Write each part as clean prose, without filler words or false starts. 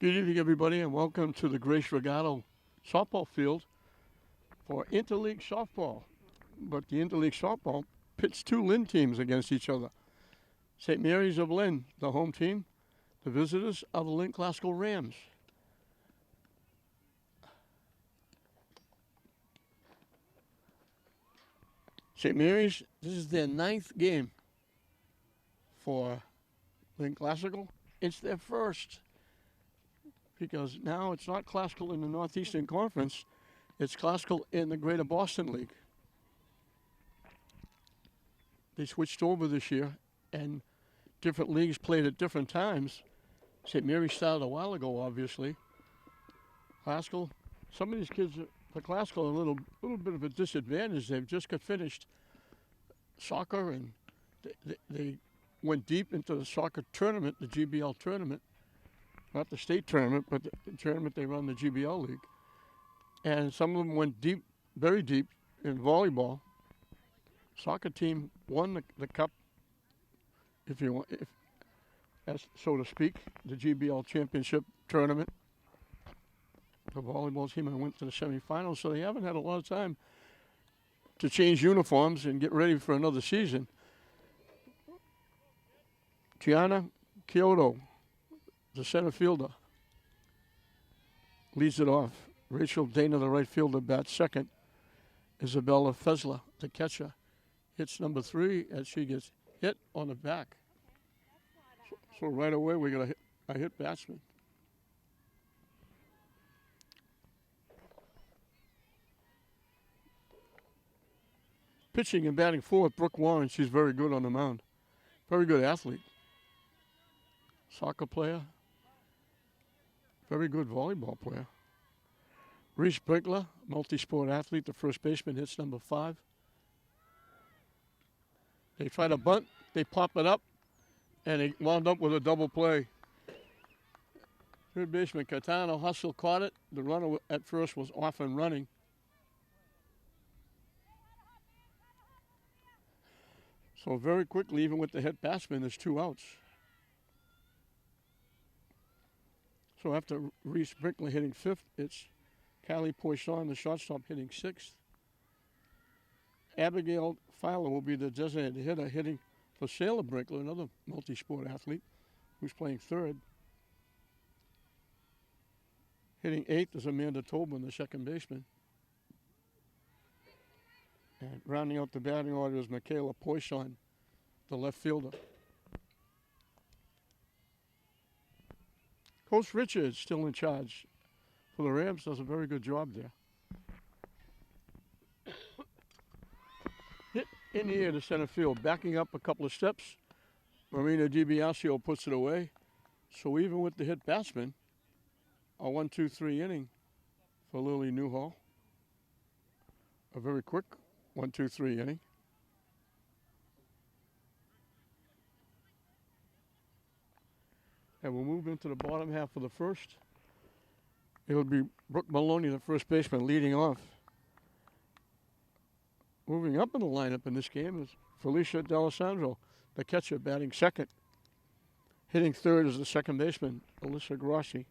Good evening, everybody, and welcome to the Grace Regato softball field for interleague softball. But the interleague softball pits two Lynn teams against each other. St. Mary's of Lynn, the home team, the visitors are the Lynn Classical Rams. St. Mary's, this is their ninth game for Lynn Classical. It's their first, because now it's not Classical in the Northeastern Conference, it's Classical in the Greater Boston League. They switched over this year, and different leagues played at different times. St. Mary's started a while ago, obviously. Classical, some of these kids, for Classical, are a little bit of a disadvantage. They've just got finished soccer, and they went deep into the soccer tournament, the GBL tournament. Not the state tournament, but the tournament they run, the GBL league. And some of them went deep, very deep, in volleyball. Soccer team won the cup, if as so to speak, the GBL championship tournament. The volleyball team went to the semifinals, so they haven't had a lot of time to change uniforms and get ready for another season. Tiana Kyoto, the center fielder, leads it off. Rachel Dana, the right fielder, bats second. Isabella Fesler, the catcher, hits number 3 as she gets hit on the back. So right away we got a hit batsman. Pitching and batting fourth, Brooke Warren. She's very good on the mound. Very good athlete. Soccer player. Very good volleyball player. Reese Brinkler, multi-sport athlete, the first baseman, hits number 5. They try to bunt, they pop it up, and they wound up with a double play. Third baseman Catano Hustle caught it. The runner at first was off and running. So very quickly, even with the hit batsman, there's 2 outs. So after Reese Brinkler hitting 5th, it's Callie Poisson, the shortstop, hitting 6th. Abigail Fowler will be the designated hitter, hitting for Sailor Brinkler, another multi-sport athlete, who's playing 3rd. Hitting 8th is Amanda Tobin, the second baseman. And rounding out the batting order is Michaela Poisson, the left fielder. Coach Richards still in charge for the Rams, does a very good job there. Hit in the air to center field, backing up a couple of steps. Marina DiBiasio puts it away. So even with the hit batsman, a 1-2-3 inning for Lily Newhall. A very quick 1-2-3 inning. And we'll move into the bottom half of the first. It'll be Brooke Maloney, the first baseman, leading off. Moving up in the lineup in this game is Felicia D'Alessandro, the catcher, batting second. Hitting 3rd is the second baseman, Alyssa Grossi.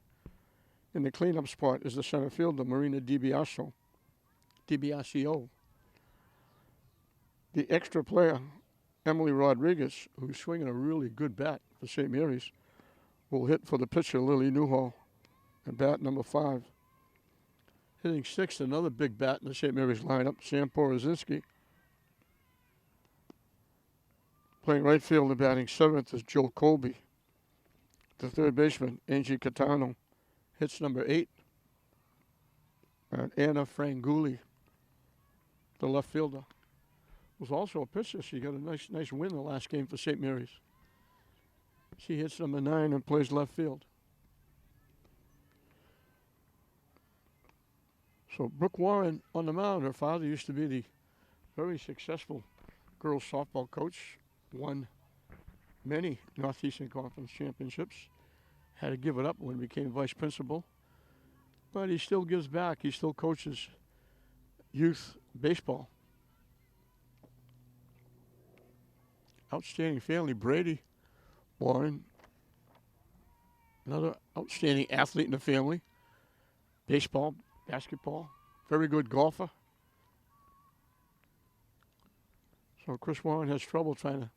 In the cleanup spot is the center fielder, Marina DiBiasio. The extra player, Emily Rodriguez, who's swinging a really good bat for St. Mary's, will hit for the pitcher, Lily Newhall, at bat number 5. Hitting 6th, another big bat in the St. Mary's lineup, Sam Porozinski. Playing right field and batting 7th is Jill Colby. The third baseman, Angie Catano, hits number 8. And Anna Franguli, the left fielder, was also a pitcher. She got a nice win the last game for St. Mary's. She hits number 9 and plays left field. So Brooke Warren on the mound. Her father used to be the very successful girls softball coach, won many Northeastern Conference championships, had to give it up when he became vice principal, but he still gives back. He still coaches youth baseball. Outstanding family. Brady Warren another outstanding athlete in the family. Baseball, basketball, very good golfer. So Chris Warren has trouble trying to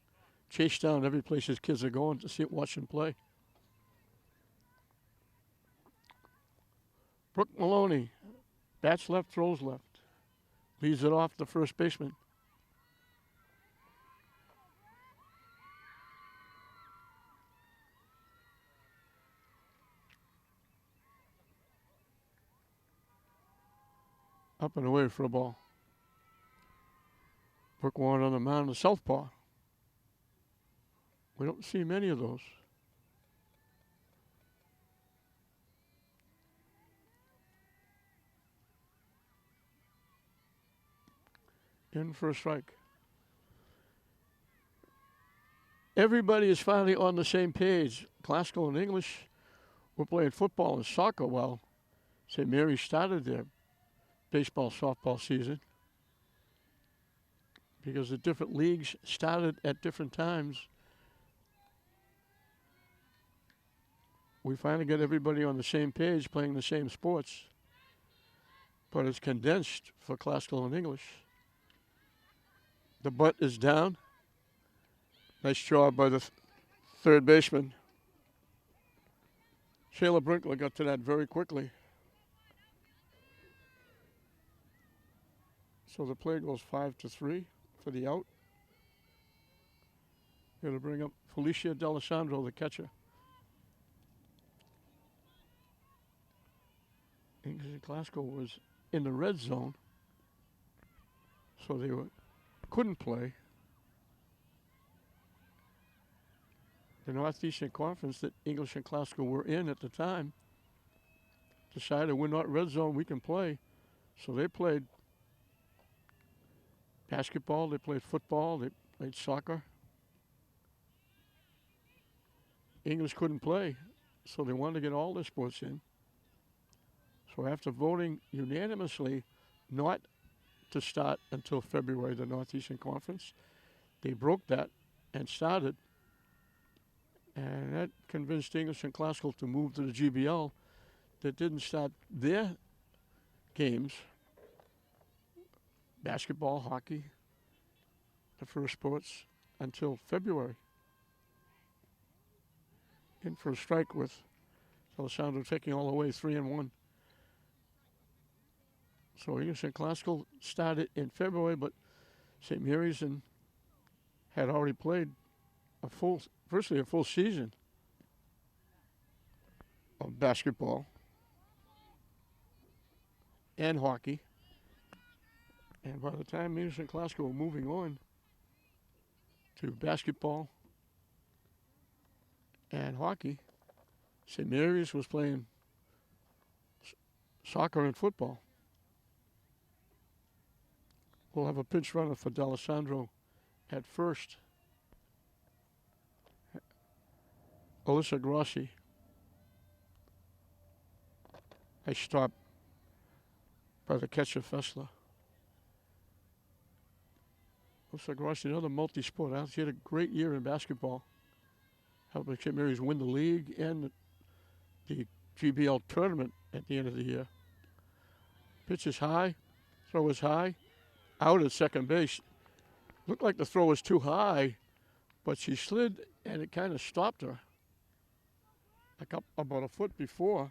chase down every place his kids are going to watch him play. Brooke Maloney, bats left, throws left. Leads it off the first baseman. Up and away for a ball. Brooke Warren on the mound, the southpaw. We don't see many of those. In for a strike. Everybody is finally on the same page. Classical and English were playing football and soccer while St. Mary's started their baseball, softball season, because the different leagues started at different times. We finally got everybody on the same page playing the same sports, but it's condensed for classical and English. The butt is down. Nice job by the third baseman. Shayla Brinkler got to that very quickly. So the play goes 5-3 for the out. Going to bring up Felicia D'Alessandro, the catcher. English and Classical was in the red zone, so they couldn't play. The Northeastern Conference that English and Classical were in at the time decided we're not red zone, we can play. So they played basketball, they played football, they played soccer. English couldn't play, so they wanted to get all their sports in. So after voting unanimously not to start until February, the Northeastern Conference, they broke that and started. And that convinced English and Classical to move to the GBL, that didn't start their games, basketball, hockey, the first sports, until February. In for a strike with Alessandro taking all the way 3-1. So English and Classical started in February, but St. Mary's had already played virtually a full season of basketball and hockey. And by the time English and Classical were moving on to basketball and hockey, St. Mary's was playing soccer and football. We'll have a pinch runner for D'Alessandro at first. Alyssa Grossi. A stop by the catcher Fessler. Alyssa Grossi, another multi-sport. She had a great year in basketball. Helping St. Mary's win the league and the GBL tournament at the end of the year. Pitch is high. Throw is high. Out at second base. Looked like the throw was too high, but she slid and it kind of stopped her. Like up about a foot before.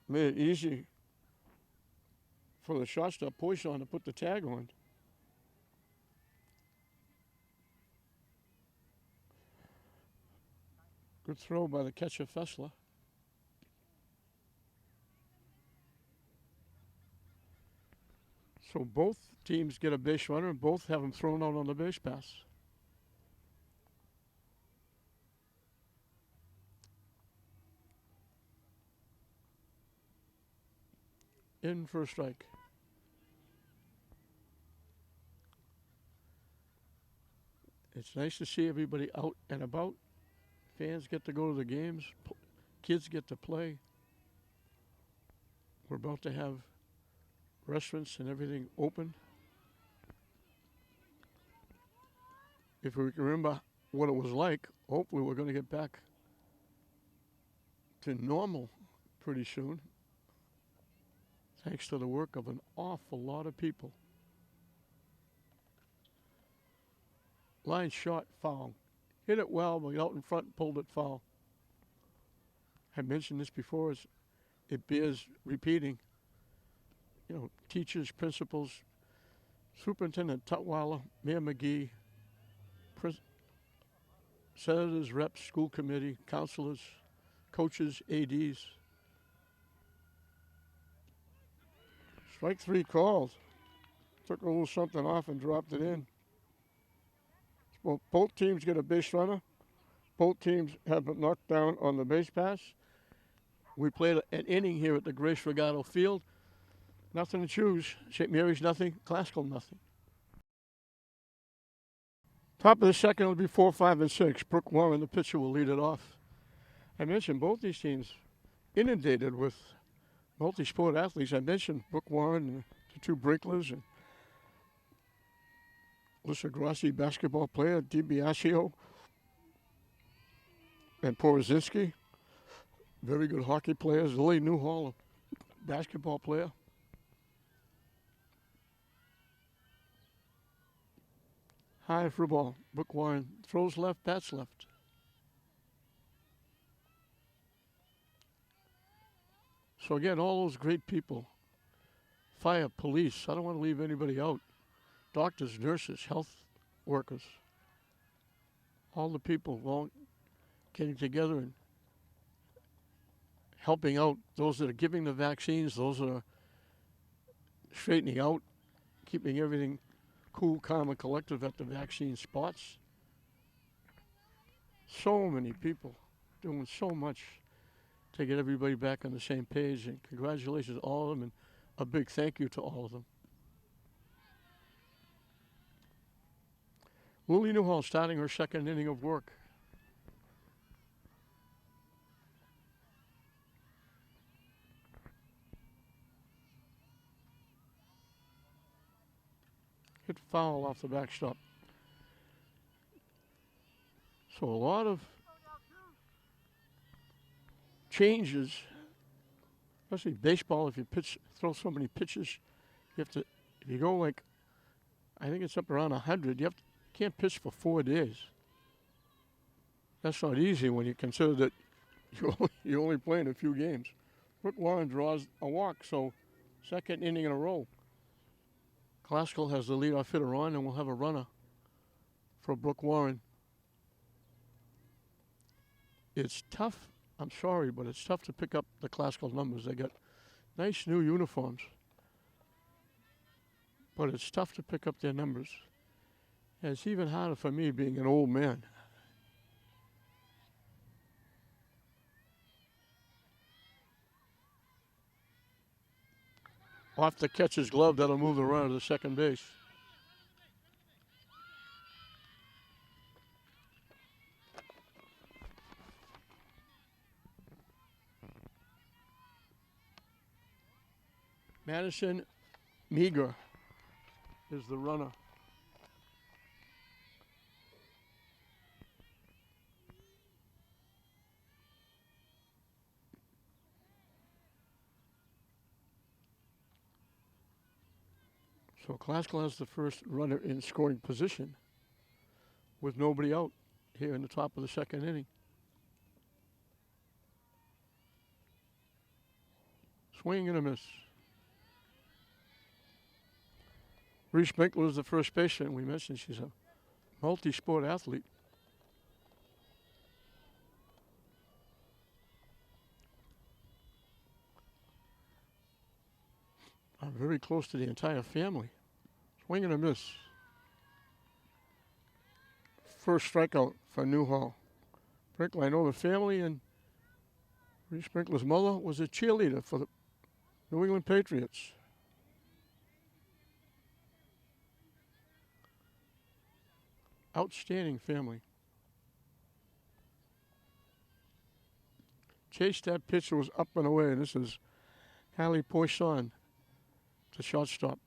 Made it easy for the shortstop Poisson to put the tag on. Good throw by the catcher Fessler. So both teams get a base runner and both have them thrown out on the base pass. In for a strike. It's nice to see everybody out and about. Fans get to go to the games. Kids get to play. We're about to have restaurants and everything open. If we can remember what it was like, hopefully we're going to get back to normal pretty soon, thanks to the work of an awful lot of people. Line shot, foul. Hit it well, but out in front and pulled it foul. I mentioned this before, it bears repeating. You know, teachers, principals, Superintendent Tutwiler, Mayor McGee, senators, reps, school committee, counselors, coaches, ADs. Strike three called. Took a little something off and dropped it in. Well, both teams get a base runner. Both teams have been knocked down on the base pass. We played an inning here at the Grace Regato Field. Nothing to choose. St. Mary's nothing, Classical nothing. Top of the second will be 4, 5, and 6. Brooke Warren, the pitcher, will lead it off. I mentioned both these teams inundated with multi-sport athletes. I mentioned Brooke Warren and the two Brinklers and Alyssa Grassi, basketball player, DiBiasio, and Porozinski, very good hockey players. Lily Newhall, a basketball player. High for ball. Brooke Warren throws left, bats left. So again, all those great people, fire, police, I don't want to leave anybody out. Doctors, nurses, health workers, all the people all getting together and helping out those that are giving the vaccines, those that are straightening out, keeping everything cool, calm, and collective at the vaccine spots. So many people doing so much to get everybody back on the same page, and congratulations to all of them, and a big thank you to all of them. Lily Newhall starting her second inning of work. Hit foul off the backstop. So a lot of changes, especially baseball. If you throw so many pitches, you have to, if you go like, I think it's up around 100, you can't pitch for 4 days. That's not easy when you consider that you're only playing a few games. Brooke Warren draws a walk, so second inning in a row. Classical has the leadoff hitter on, and we'll have a runner for Brooke Warren. It's tough, I'm sorry, but it's tough to pick up the Classical numbers. They got nice new uniforms, but it's tough to pick up their numbers. And it's even harder for me being an old man. Off the catcher's glove, that'll move the runner to second base. Madison Meager is the runner. So Classical has the first runner in scoring position with nobody out here in the top of the second inning. Swing and a miss. Reese Binkler is the first baseman. We mentioned she's a multi-sport athlete. Very close to the entire family. Swing and a miss. First strikeout for Newhall. Binkler, I know the family, and Reese Binkler's mother was a cheerleader for the New England Patriots. Outstanding family. Chased that pitch, was up and away. This is Hallie Poisson, the shortstop.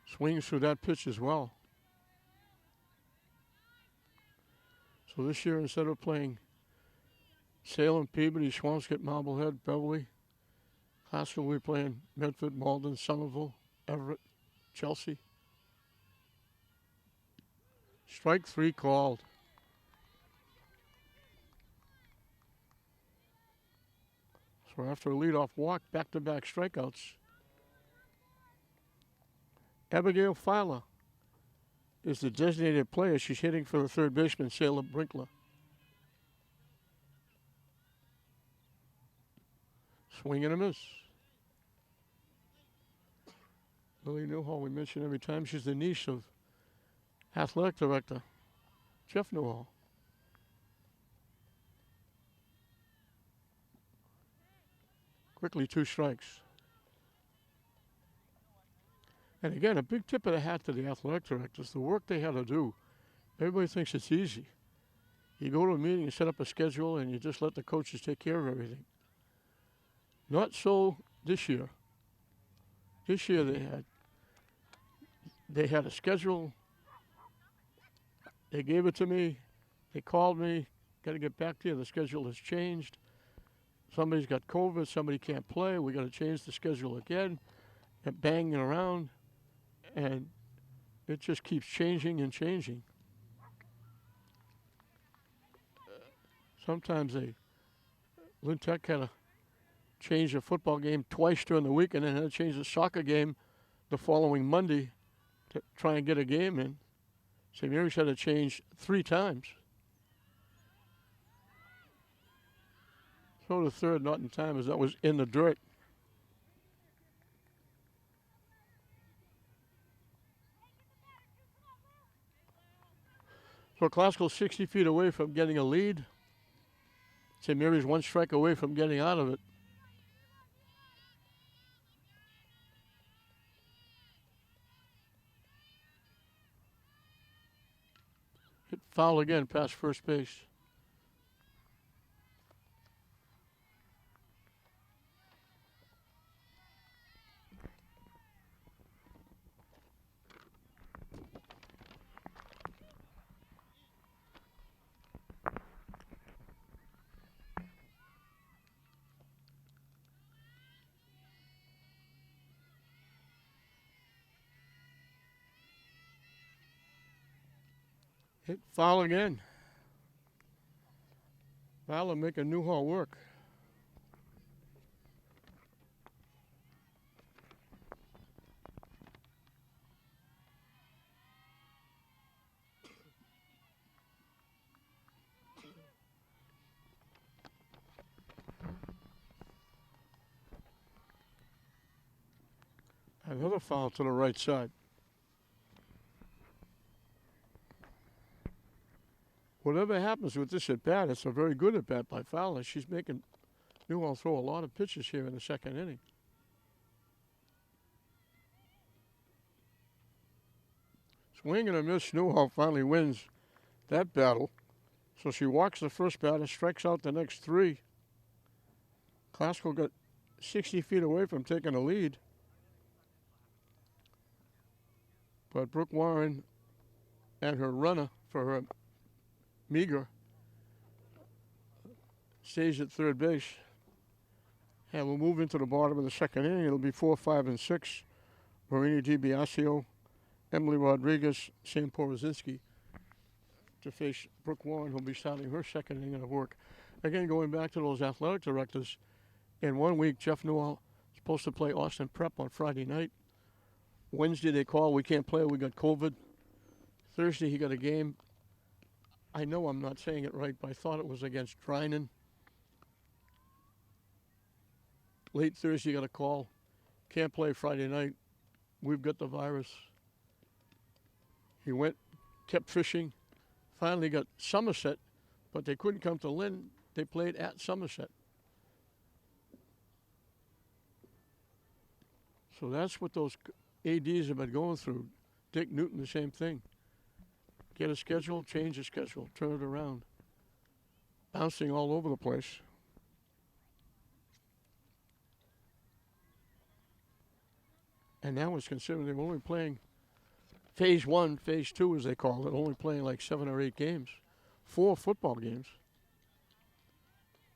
Swings through that pitch as well. So this year, instead of playing Salem, Peabody, Swampscott, Marblehead, Beverly, Classical will be playing Medford, Malden, Somerville, Everett, Chelsea. Strike 3 called. So after a leadoff walk, back-to-back strikeouts. Abigail Fowler is the designated player. She's hitting for the third baseman, Salem Brinkler. Swing and a miss. Lily Newhall, we mention every time. She's the niece of athletic director Jeff Newhall. Quickly 2 strikes. And again, a big tip of the hat to the athletic directors. The work they had to do. Everybody thinks it's easy. You go to a meeting and set up a schedule and you just let the coaches take care of everything. Not so this year. This year they had a schedule. They gave it to me. They called me. Got to get back to you. The schedule has changed. Somebody's got COVID. Somebody can't play. We got to change the schedule again. And banging around. And it just keeps changing and changing. Sometimes Lynn Tech had to change a football game twice during the week and then had to change the soccer game the following Monday to try and get a game in. St. Mary's had to change 3 times. So the third not in time as that was in the dirt. So Classical 60 feet away from getting a lead. St. Mary's 1 strike away from getting out of it. Hit foul again past first base. Hit foul again. Fowler making Newhall work. Another foul to the right side. Whatever happens with this at bat, it's a very good at bat by Fowler. She's making Newhall throw a lot of pitches here in the second inning. Swing and a miss. Newhall finally wins that battle. So she walks the first batter, strikes out the next 3. Classical got 60 feet away from taking a lead. But Brooke Warren and her runner for her Meager stays at third base. And we'll move into the bottom of the second inning. It'll be 4, 5, and 6. Marini DiBiasio, Emily Rodriguez, Sam Porozinski to face Brooke Warren, who'll be starting her second inning of work. Again, going back to those athletic directors, in 1 week, Jeff Newhall is supposed to play Austin Prep on Friday night. Wednesday, they call, we can't play, we got COVID. Thursday, he got a game. I know I'm not saying it right, but I thought it was against Trinan. Late Thursday, got a call. Can't play Friday night. We've got the virus. He went, kept fishing. Finally got Somerset, but they couldn't come to Lynn. They played at Somerset. So that's what those ADs have been going through. Dick Newton, the same thing. Get a schedule, change the schedule, turn it around. Bouncing all over the place. And now it's considered they're only playing phase one, phase two, as they call it, only playing like 7 or 8 games, 4 football games.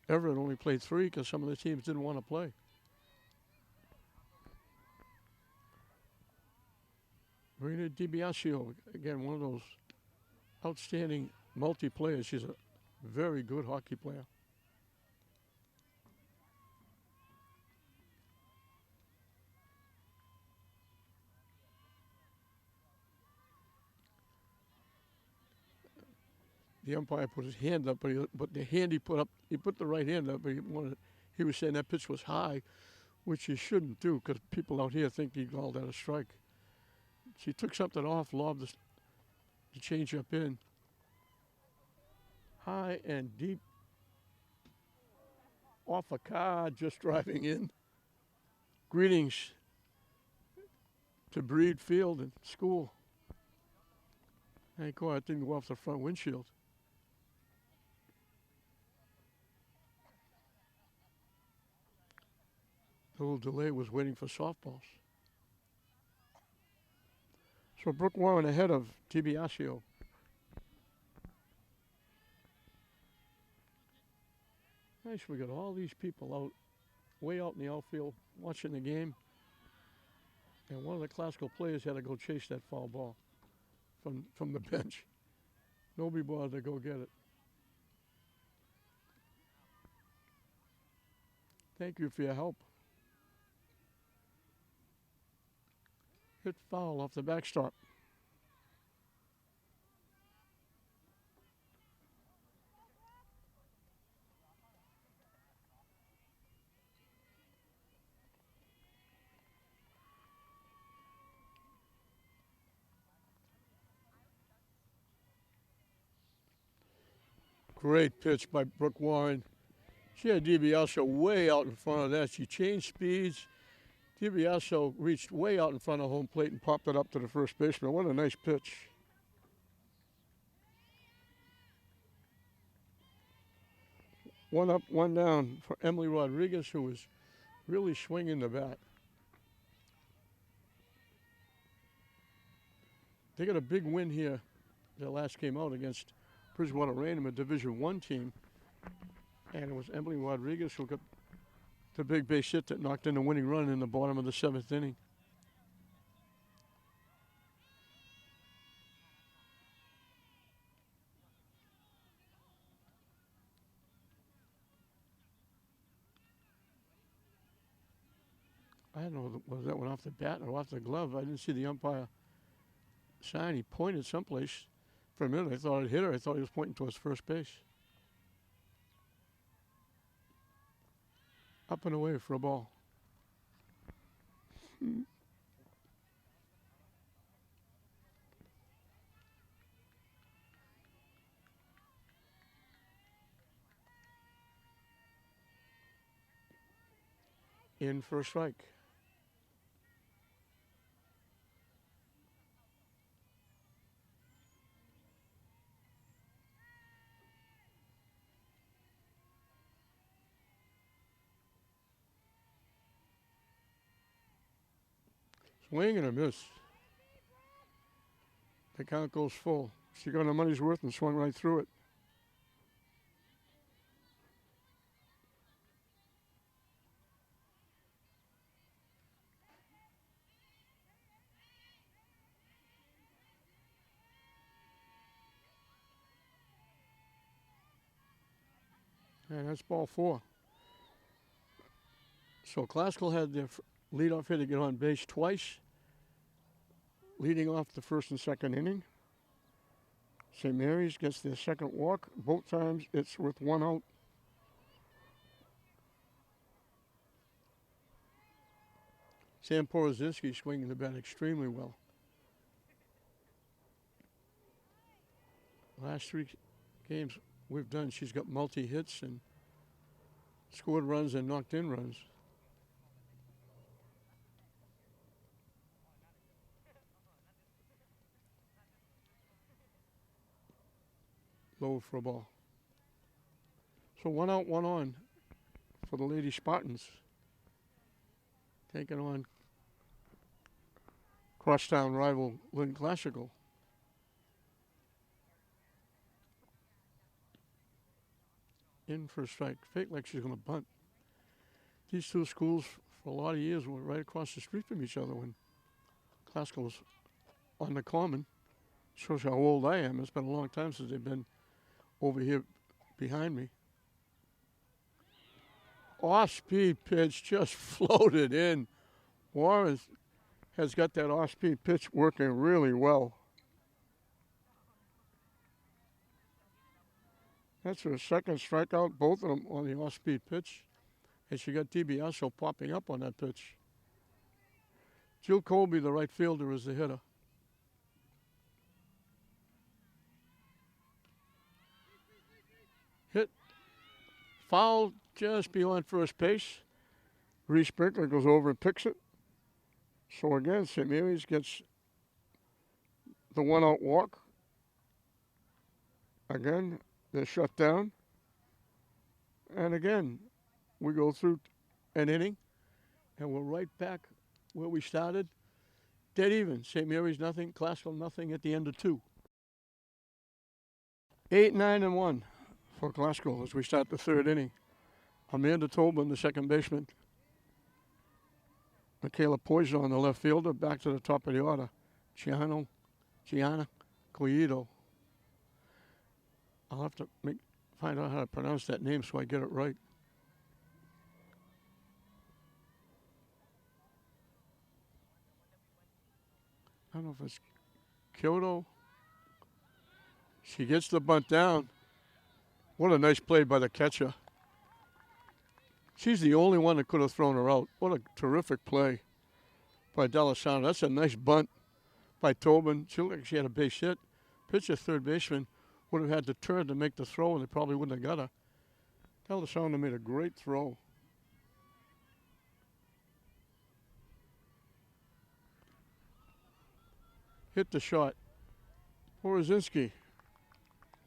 Everett only played 3 because some of the teams didn't want to play. Marina DiBiasio, again, one of those outstanding multi-players. She's a very good hockey player. The umpire put his hand up, but the hand he put up, he put the right hand up, but he was saying that pitch was high, which he shouldn't do because people out here think he called that a strike. So he took something off, lobbed the change up in. High and deep off a car just driving in. Greetings to Breed Field and school. Thank God it didn't go off the front windshield. The little delay was waiting for softballs. So Brooke Warren ahead of DiBiasio. Nice, we got all these people out, way out in the outfield, watching the game. And one of the classical players had to go chase that foul ball from the bench. Nobody bothered to go get it. Thank you for your help. Hit foul off the backstop. Great pitch by Brooke Warren. She had DiBiasio way out in front of that. She changed speeds. DiBiasio reached way out in front of home plate and popped it up to the first baseman. What a nice pitch. One up, one down for Emily Rodriguez, who was really swinging the bat. They got a big win here. Their last came out against Bridgewater Raynham, a Division I team. And it was Emily Rodriguez who got the big base hit that knocked in the winning run in the bottom of the 7th inning. I don't know, was that one off the bat or off the glove? I didn't see the umpire sign. He pointed someplace. For a minute, I thought it hit her. I thought he was pointing towards first base. Up and away for a ball. In for a strike. Swing and a miss. The count goes full. She got her money's worth and swung right through it. And that's ball 4. So Classical had their leadoff hitter get on base twice, leading off the first and second inning. St. Mary's gets their second walk. Both times it's with 1 out. Sam Porozinski swinging the bat extremely well. Last 3 games we've done, she's got multi-hits and scored runs and knocked in runs. Low for a ball. So 1 out, 1 on for the Lady Spartans. Taking on crosstown rival Lynn Classical. In for a strike. Fake like she's going to bunt. These two schools for a lot of years were right across the street from each other when Classical was on the common. Shows how old I am. It's been a long time since they've been over here behind me. Off-speed pitch just floated in. Warren has got that off-speed pitch working really well. That's her second strikeout, both of them on the off-speed pitch. And she got DiBiasio popping up on that pitch. Jill Colby, the right fielder, is the hitter. Hit. Foul just beyond first base. Reese Sprinkler goes over and picks it. So again, St. Mary's gets the one-out walk. Again, they're shut down. And again, we go through an inning, and we're right back where we started. Dead even. St. Mary's nothing, Classical nothing at the end of 2. 8, 9, and 1 for Classical as we start the third inning. Amanda Tobin, the second baseman. Michaela Poison, the left fielder, back to the top of the order. Gianna Coyido. I'll have to find out how to pronounce that name so I get it right. I don't know if it's Kyoto. She gets the bunt down. What a nice play by the catcher. She's the only one that could have thrown her out. What a terrific play by D'Alessandro. That's a nice bunt by Tobin. She looked like she had a base hit. Pitcher, third baseman, would have had to turn to make the throw, and they probably wouldn't have got her. D'Alessandro made a great throw. Hit the shot. Porozinski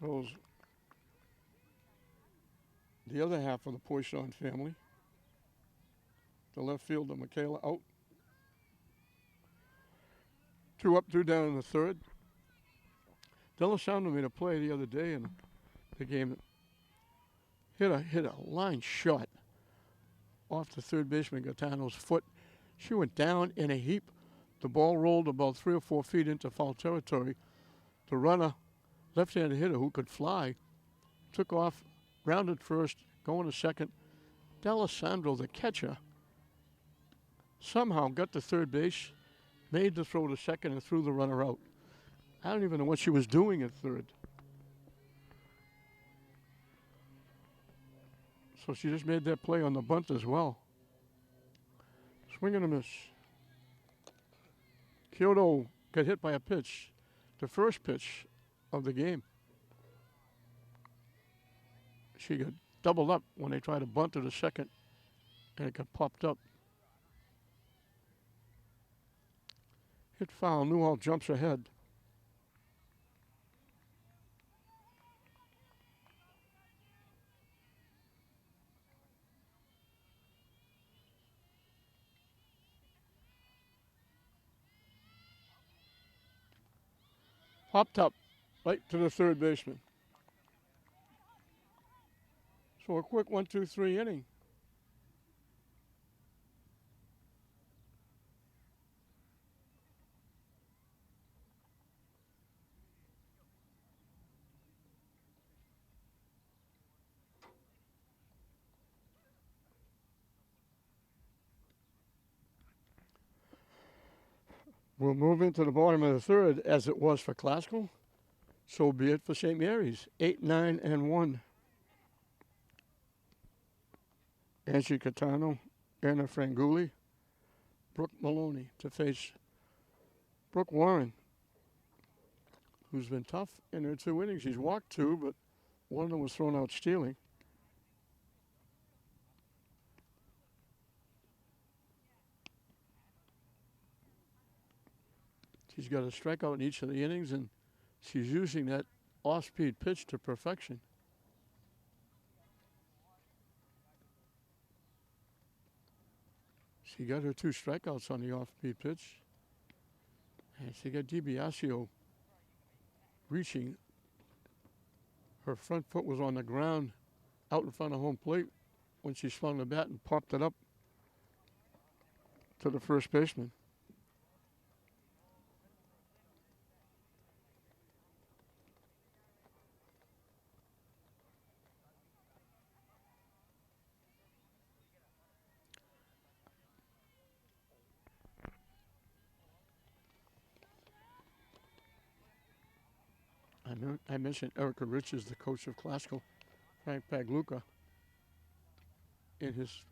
goes the other half of the Poisson family. The left fielder, Michaela, out. 2 up, 2 down in the third. D'Alessandro made a play the other day in the game. Hit a line shot off the third baseman Gaetano's foot. She went down in a heap. The ball rolled about 3 or 4 feet into foul territory. The runner, left-handed hitter who could fly, took off, rounded first, going to second. D'Alessandro, the catcher, somehow got to third base, made the throw to second, and threw the runner out. I don't even know what she was doing at third. So she just made that play on the bunt as well. Swing and a miss. Kyoto got hit by a pitch, the first pitch of the game. She got doubled up when they tried to bunt to the second, and it got popped up. Hit foul. Newhall jumps ahead. Popped up right to the third baseman. So a quick 1-2-3 inning. We'll move into the bottom of the third as it was for Classical. So be it for St. Mary's. 8, 9, and 1. Angie Catano, Anna Franguli, Brooke Maloney to face Brooke Warren, who's been tough in her 2 innings. She's walked 2, but one of them was thrown out stealing. She's got a strikeout in each of the innings, and she's using that off-speed pitch to perfection. She got her 2 strikeouts on the off-speed pitch. And she got DiBiasio reaching. Her front foot was on the ground out in front of home plate when she swung the bat and popped it up to the first baseman. I mentioned Erica Richards, the coach of Classical. Frank Pagluca, in his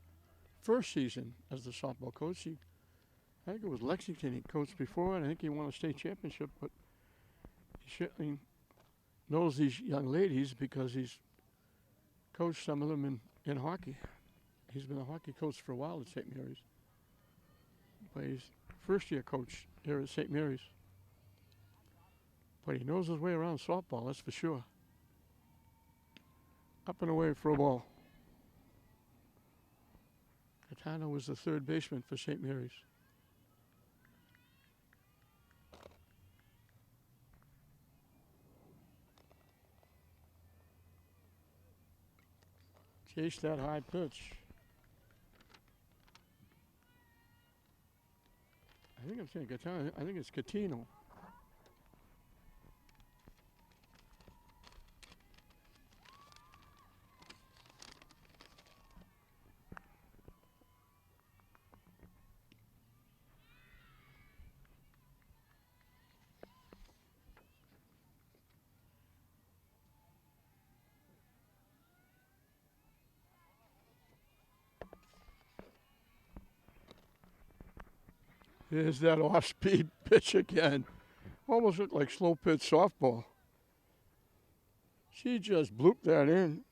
first season as the softball coach, I think it was Lexington he coached before, and I think he won a state championship, but he certainly knows these young ladies because he's coached some of them in hockey. He's been a hockey coach for a while at St. Mary's. But he's first-year coach here at St. Mary's. But he knows his way around softball, that's for sure. Up and away for a ball. Catano was the third baseman for St. Mary's. Chase that high pitch. I think I'm saying Catano. I think it's Catino. There's that off-speed pitch again. Almost looked like slow pitch softball. She just blooped that in,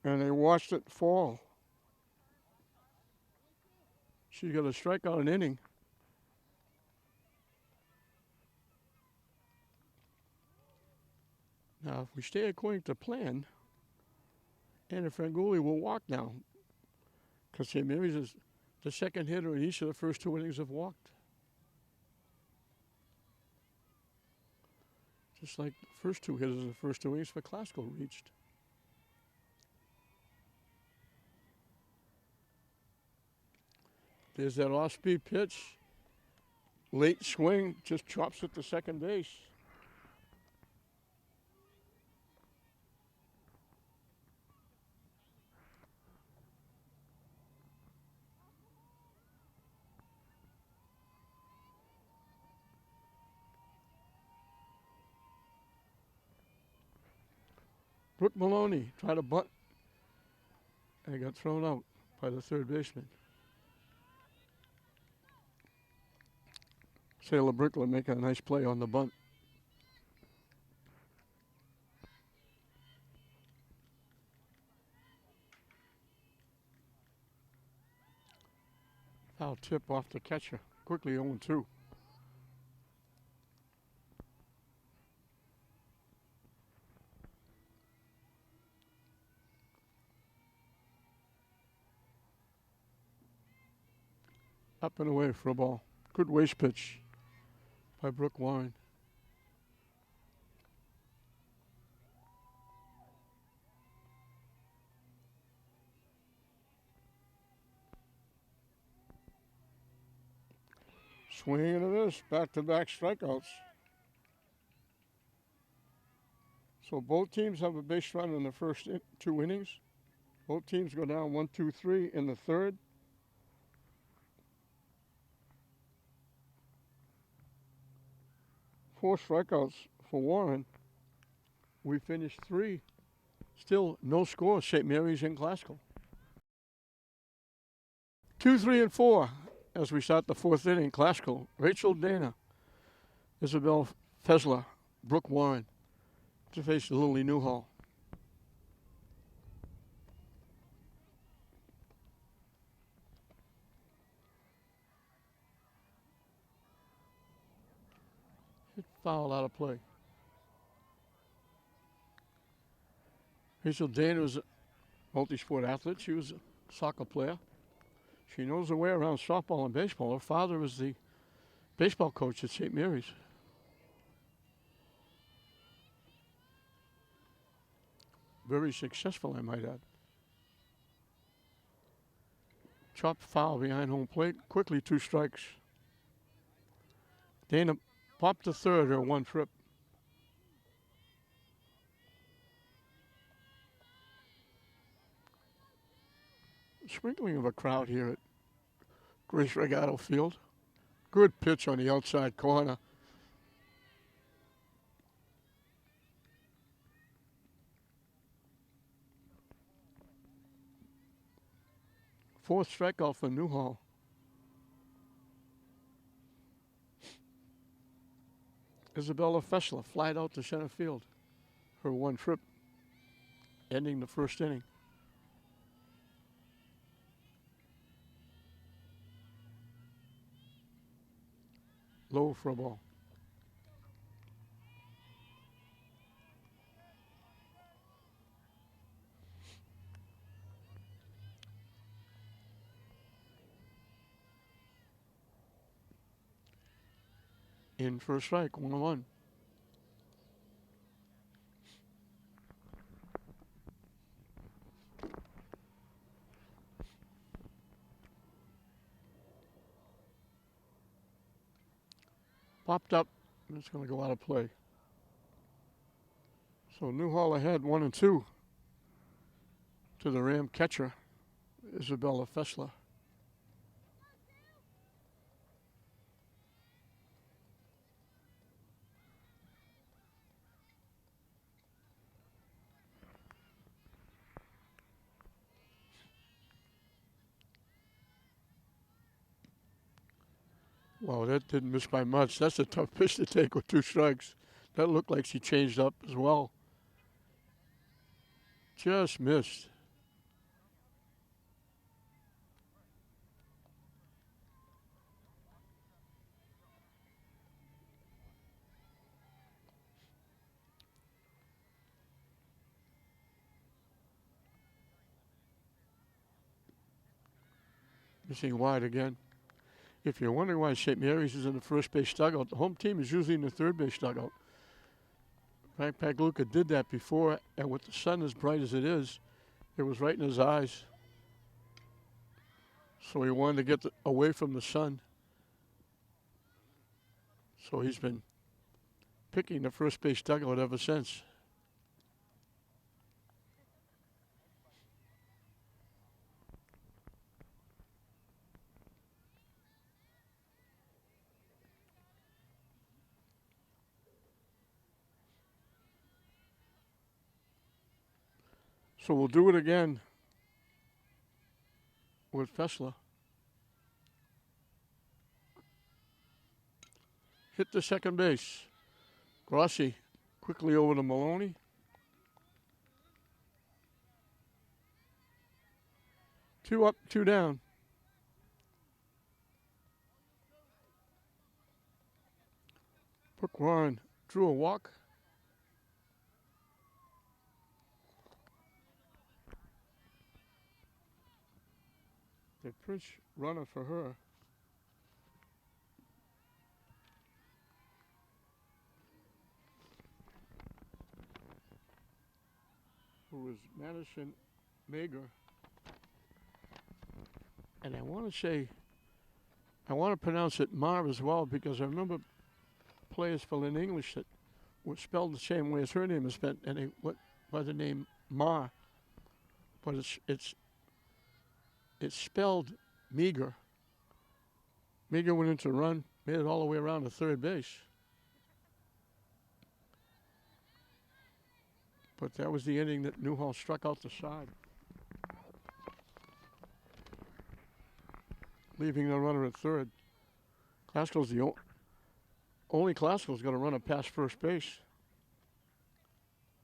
and they watched it fall. She got a strikeout an inning. Now, if we stay according to plan, Anna Franguli will walk now, because St. Mary's is the second hitter in each of the first two innings have walked. Just like the first two hitters in the first two innings for Classical reached. There's that off-speed pitch. Late swing, just chops it to second base. Brooke Maloney tried to bunt and got thrown out by the third baseman. Sailor Brickler making a nice play on the bunt. Foul tip off the catcher. Quickly 0-2. Up and away for a ball. Good waste pitch by Brooke Warren. Swing and a miss, back-to-back strikeouts. So both teams have a base run in the first two innings. Both teams go down 1-2-3 in the third. Four strikeouts for Warren. We finished 3. Still no score, St. Mary's in Classical. 2, 3, and 4 as we start the fourth inning. Classical. Rachel Dana, Isabel Fesler, Brooke Warren to face Lily Newhall. Hit foul out of play. Rachel Dana was a multi-sport athlete. She was a soccer player. She knows her way around softball and baseball. Her father was the baseball coach at St. Mary's. Very successful, I might add. Chopped foul behind home plate. Quickly 2 strikes. Dana popped to third or 1 trip. Sprinkling of a crowd here at Grace Regato Field. Good pitch on the outside corner. Fourth strikeout for Newhall. Isabella Fessler flied out to center field. Her 1 trip, ending the first inning. Low for a ball. In for a strike, 1-1. Popped up, and it's going to go out of play. So Newhall ahead 1-2 to the Ram catcher, Isabella Fessler. Wow, that didn't miss by much. That's a tough pitch to take with 2 strikes. That looked like she changed up as well. Just missed. Missing wide again. If you're wondering why St. Mary's is in the first base dugout, the home team is usually in the third base dugout. Frank Pagluca did that before, and with the sun as bright as it is, it was right in his eyes. So he wanted to get away from the sun. So he's been picking the first base dugout ever since. So we'll do it again with Fessler. Hit the second base. Grossi quickly over to Maloney. Two up, 2 down. Brooke Warren drew a walk. The pinch runner for her. Who was Madison Mager. And I want to pronounce it Mar as well, because I remember players for Lynn English that were spelled the same way as her name is spelled, and they went by the name Mar. But it's spelled Meager. Meager went into a run, made it all the way around to third base. But that was the inning that Newhall struck out the side, leaving the runner at third. Classical's the only Classical's got to run past first base.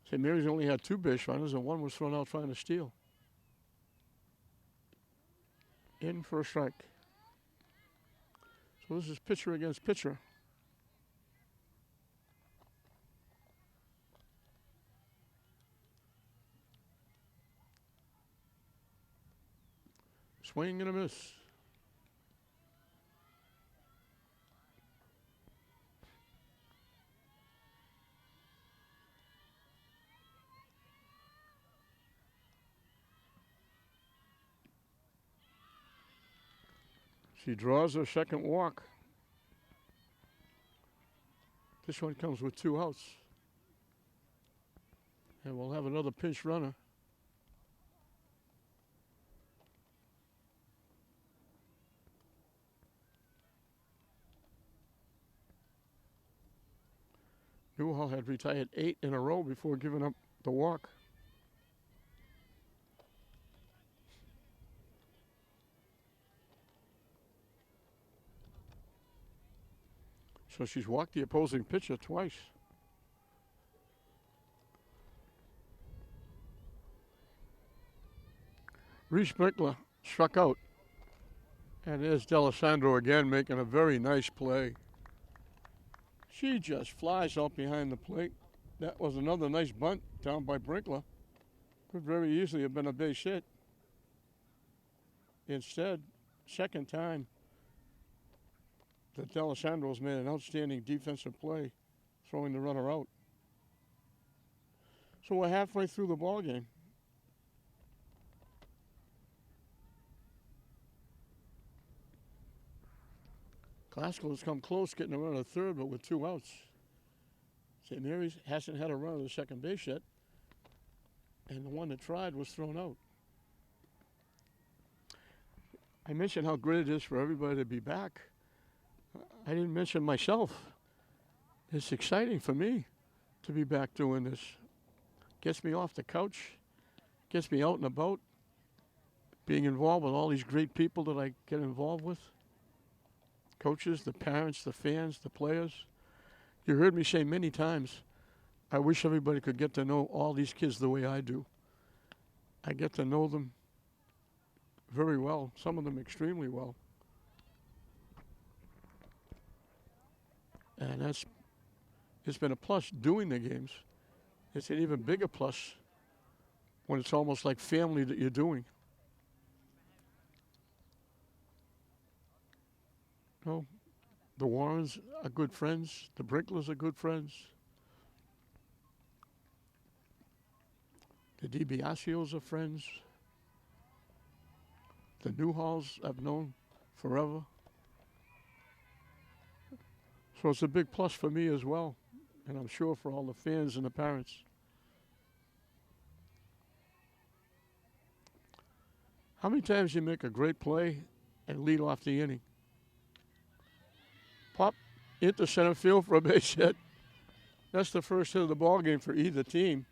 St. Mary's only had 2 base runners, and one was thrown out trying to steal. In for a strike. So this is pitcher against pitcher. Swing and a miss. She draws her second walk. This one comes with 2 outs. And we'll have another pinch runner. Newhall had retired 8 in a row before giving up the walk. So she's walked the opposing pitcher twice. Reese Brickler struck out. And there's D'Alessandro again making a very nice play. She just flies out behind the plate. That was another nice bunt down by Brinkler. Could very easily have been a base hit. Instead, second time, that D'Alessandro's made an outstanding defensive play, throwing the runner out. So we're halfway through the ball game. Glasgow has come close getting a run at third, but with 2 outs. St. Mary's hasn't had a run at the second base yet, and the one that tried was thrown out. I mentioned how great it is for everybody to be back. I didn't mention myself. It's exciting for me to be back doing this. Gets me off the couch, gets me out and about, being involved with all these great people that I get involved with. Coaches, the parents, the fans, the players. You heard me say many times, I wish everybody could get to know all these kids the way I do. I get to know them very well, some of them extremely well. And it's been a plus doing the games. It's an even bigger plus when it's almost like family that you're doing. No, the Warrens are good friends. The Brinklers are good friends. The DiBiaseos are friends. The Newhalls I've known forever. So it's a big plus for me as well, and I'm sure for all the fans and the parents. How many times do you make a great play and lead off the inning? Pop into center field for a base hit. That's the first hit of the ball game for either team.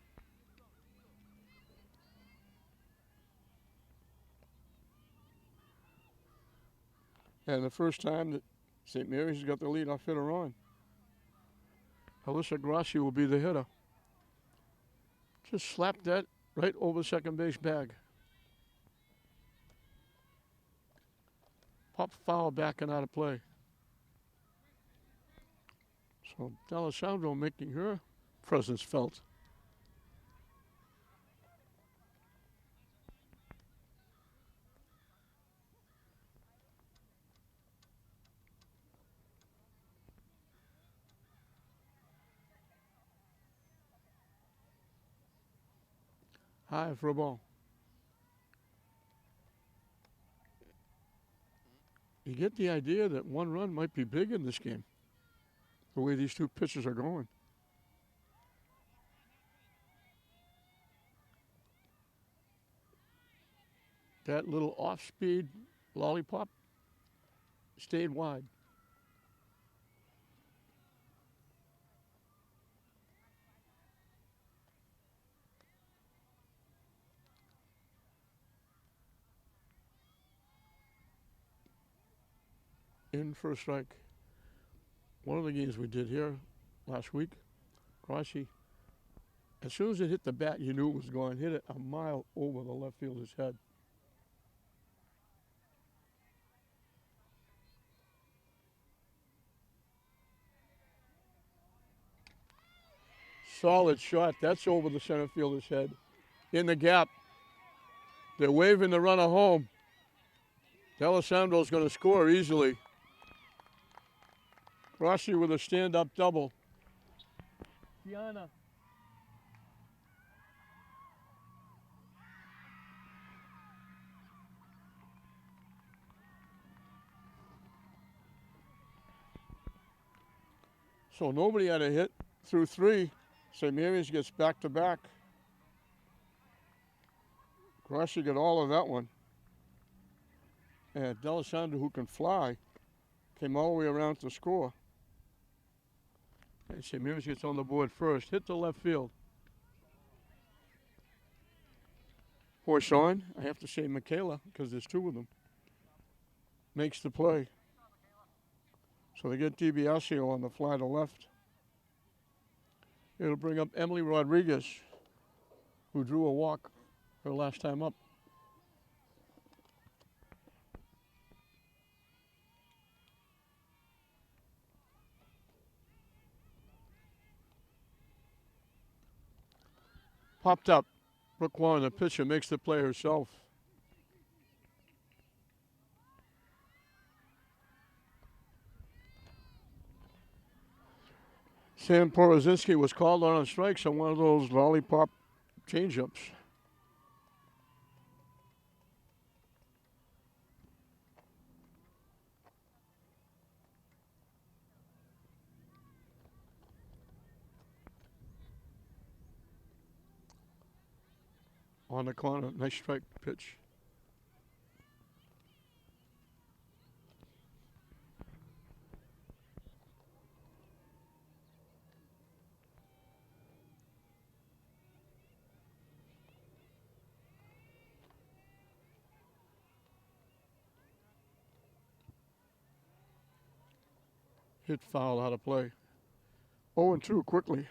And the first time that St. Mary's got the leadoff hitter on. Alyssa Grassi will be the hitter. Just slapped that right over second base bag. Pop foul back and out of play. So D'Alessandro making her presence felt. High for a ball. You get the idea that one run might be big in this game, the way these two pitchers are going. That little off-speed lollipop stayed wide. In for a strike. One of the games we did here last week, Grassi, as soon as it hit the bat, you knew it was going. Hit it a mile over the left fielder's head. Solid shot. That's over the center fielder's head. In the gap. They're waving the runner home. D'Alessandro's going to score easily. Grassi with a stand-up double. Tiana. So nobody had a hit through 3. St. Mary's gets back to back. Grossi got all of that one. And D'Alessandro, who can fly, came all the way around to score. And St. Mary's gets on the board first. Hit to left field. Poisson, I have to say Michaela, because there's 2 of them, makes the play. So they get DiBiasio on the fly to left. It'll bring up Emily Rodriguez, who drew a walk her last time up. Popped up. Brooke Warren, the pitcher, makes the play herself. Sam Porozinski was called on strikes on one of those lollipop changeups. On the corner, nice strike pitch. Hit foul out of play. 0-2 quickly.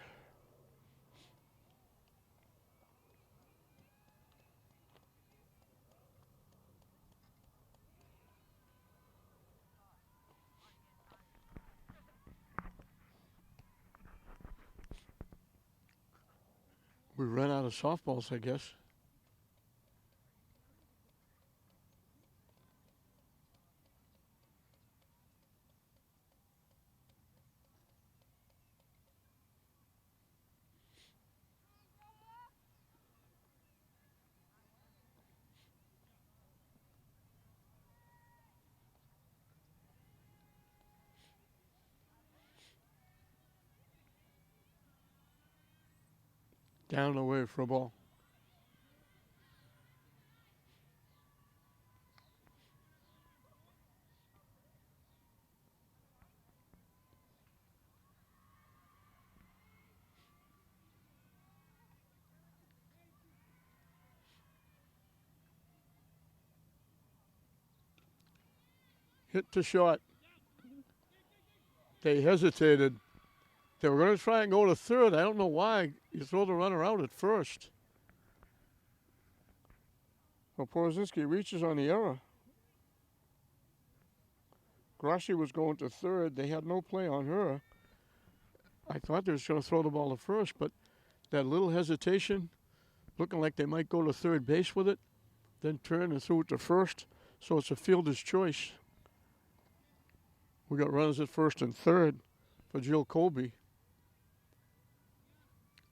We ran out of softballs, I guess. Down and away for a ball. Hit to short. They hesitated. They were going to try and go to third. I don't know why. You throw the runner out at first. Well, Porozinski reaches on the error. Grossi was going to third. They had no play on her. I thought they were going to throw the ball to first, but that little hesitation, looking like they might go to third base with it, then turn and threw it to first. So it's a fielder's choice. We got runners at first and third for Jill Colby.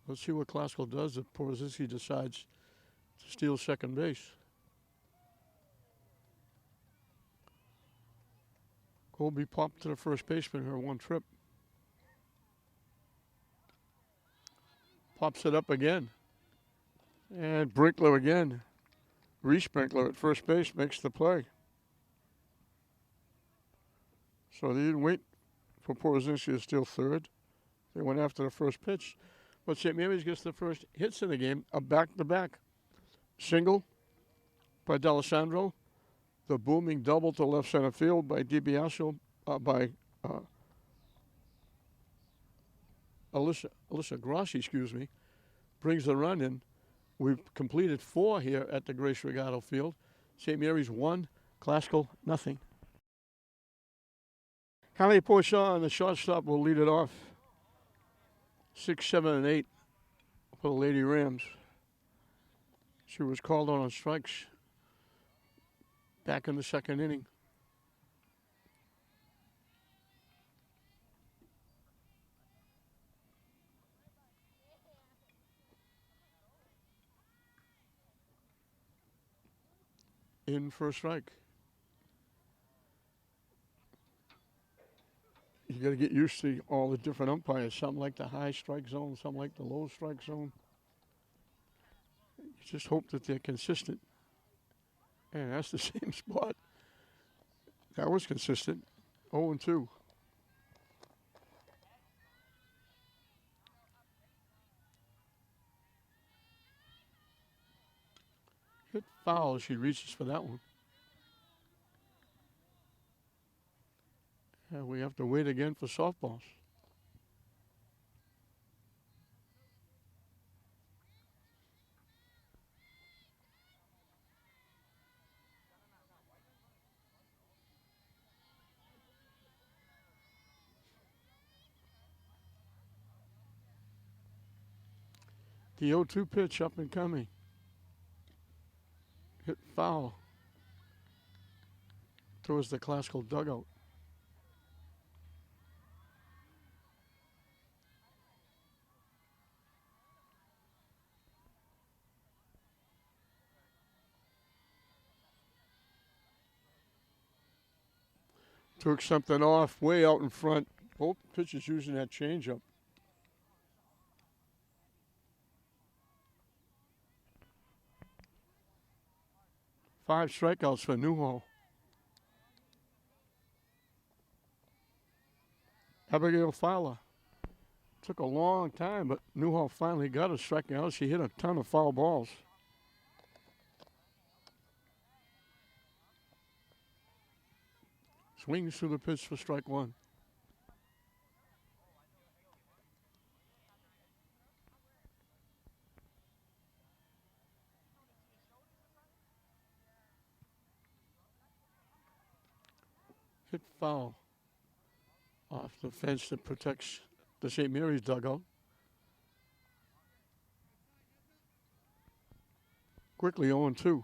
Let's see what Klasko does if Porozinski decides to steal second base. Colby popped to the first baseman her one trip. Pops it up again. And Brinkler again. Reesprinkler at first base makes the play. So they didn't wait for Porozinski to steal third. They went after the first pitch. But St. Mary's gets the first hits in the game, a back-to-back. Single by D'Alessandro. The booming double to left center field by DiBiasio, by Alyssa Grossi, brings the run in. We've completed 4 here at the Grace Regato Field. St. Mary's 1, Klasko nothing. Hallie Poisson, the shortstop, will lead it off. 6, 7, and 8 for the Lady Rams. She was called on strikes back in the second inning. In for a strike. You got to get used to all the different umpires. Some like the high strike zone, some like the low strike zone. You just hope that they're consistent. And that's the same spot. That was consistent. 0-2. Hit foul. She reaches for that one. And we have to wait again for softballs. The 0-2 pitch up and coming. Hit foul towards the Classical dugout. Took something off way out in front. Both pitchers using that changeup. Five strikeouts for Newhall. Abigail Fowler. Took a long time, but Newhall finally got her striking out. She hit a ton of foul balls. Swings through the pitch for strike one. Hit foul off the fence that protects the St. Mary's dugout. Quickly 0-2.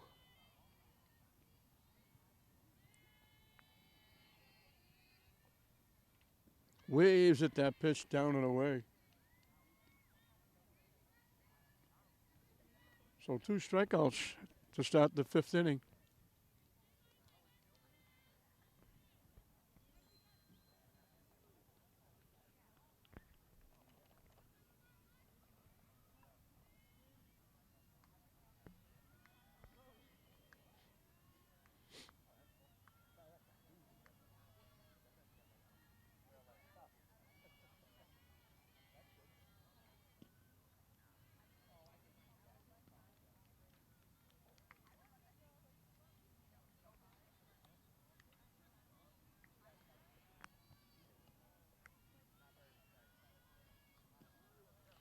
Waves at that pitch down and away. So 2 strikeouts to start the 5th inning.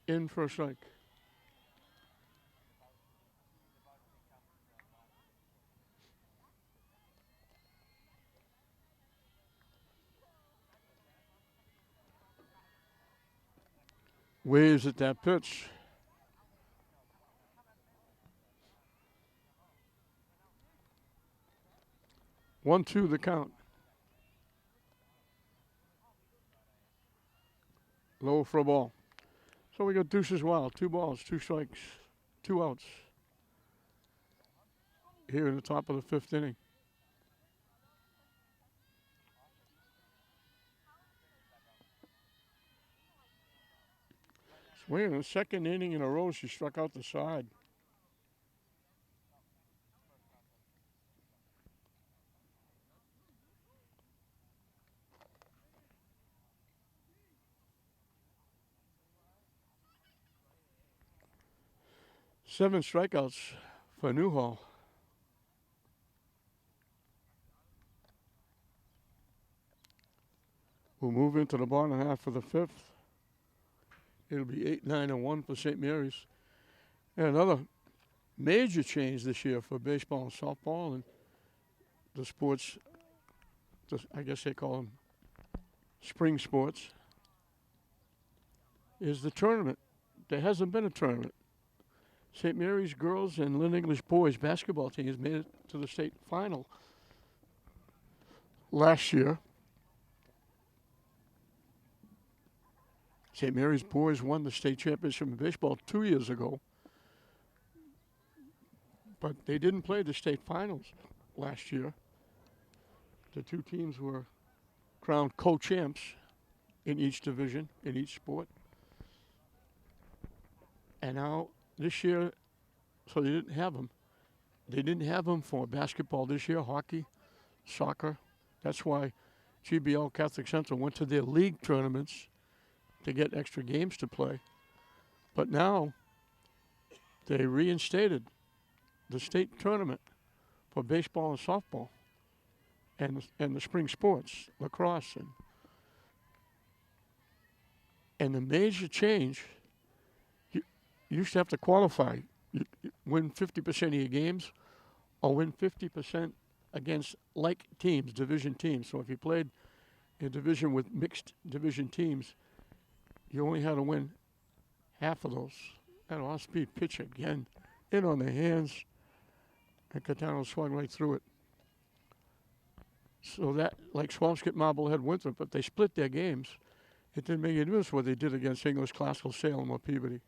In for a strike. Waves at that pitch. One, two, the count. Low for a ball. So we got deuces wild. 2 balls, 2 strikes, 2 outs. Here in the top of the 5th inning. Swinging the 2nd inning in a row, she struck out the side. Seven strikeouts for Newhall. We'll move into the bottom half of the 5th. It'll be 8-9-1 for St. Mary's. And another major change this year for baseball and softball and the sports, I guess they call them spring sports, is the tournament. There hasn't been a tournament. St. Mary's girls and Lynn English boys basketball teams made it to the state final last year. St. Mary's boys won the state championship in baseball 2 years ago, but they didn't play the state finals last year. The 2 teams were crowned co-champs in each division, in each sport. And now, this year, so they didn't have them. They didn't have them for basketball this year, hockey, soccer. That's why GBL Catholic Central went to their league tournaments to get extra games to play. But now, they reinstated the state tournament for baseball and softball and the spring sports, lacrosse. And the major change, you used to have to qualify. You win 50% of your games or win 50% against like teams, division teams. So if you played a division with mixed division teams, you only had to win half of those. That off-speed pitch again, in on the hands, and Catano swung right through it. So that, like Swampscott, Marblehead, Winthrop, if they split their games, it didn't make any difference what they did against English, Classical, Salem, or Peabody.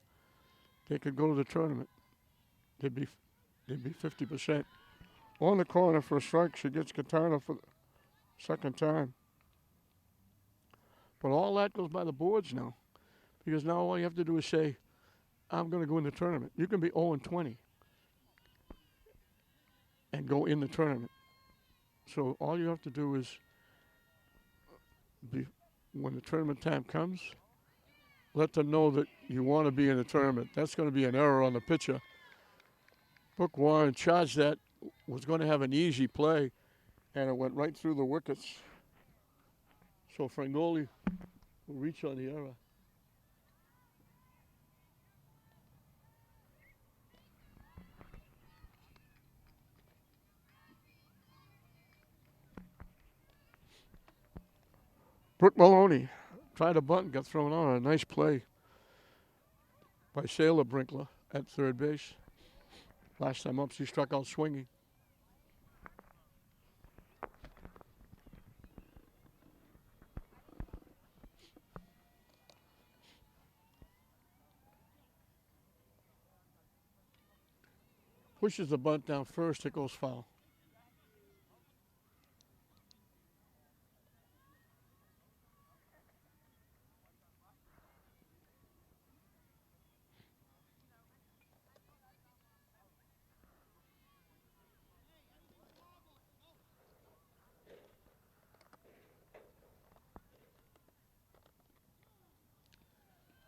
They could go to the tournament. They'd be 50%. On the corner for a strike, she gets Catano for the second time. But all that goes by the boards now, because now all you have to do is say, I'm going to go in the tournament. You can be 0-20 and go in the tournament. So all you have to do is, when the tournament time comes, let them know that you want to be in the tournament. That's going to be an error on the pitcher. Brooke Warren charged that, was going to have an easy play, and it went right through the wickets. So Fragnoli will reach on the error. Brooke Maloney tried a bunt, got thrown out. A nice play by Sailor Brinkler at third base. Last time up, she struck out swinging. Pushes the bunt down first, it goes foul.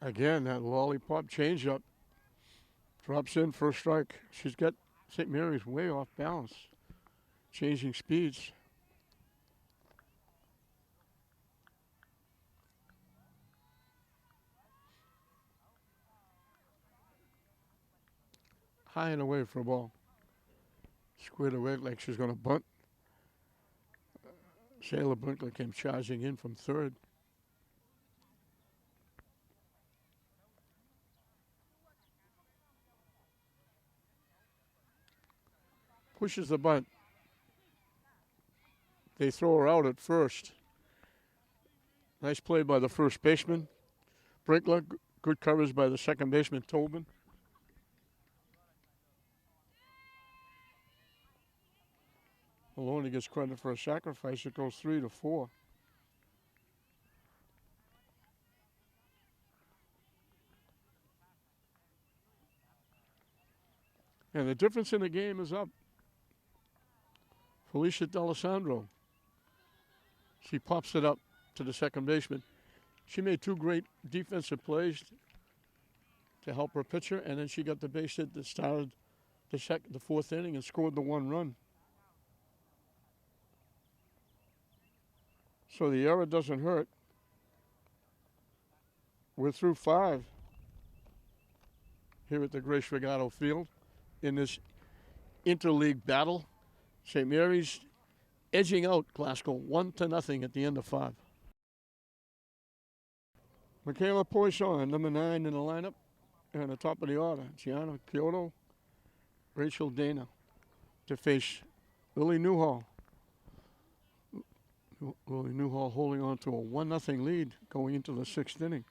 Again, that lollipop changeup drops in for a strike. She's got St. Mary's way off balance, changing speeds. High and away for a ball. Squared away like she's going to bunt. Sailor Brinkler came charging in from third. Pushes the bunt. They throw her out at first. Nice play by the first baseman, Brinkler. Good coverage by the second baseman, Tobin. Maloney gets credit for a sacrifice. It goes 3-4. And the difference in the game is up. Felicia D'Alessandro. She pops it up to the second baseman. She made two great defensive plays to help her pitcher, and then she got the base hit that started the fourth inning and scored the one run. So the error doesn't hurt. We're through 5 here at the Grace Regato Field in this interleague battle. St. Mary's edging out Glasgow 1-0 at the end of 5. Michaela Poisson, number 9 in the lineup, and the top of the order, Gianna Kyoto, Rachel Dana, to face Lily Newhall. Lily Newhall holding on to a 1-0 lead going into the 6th inning.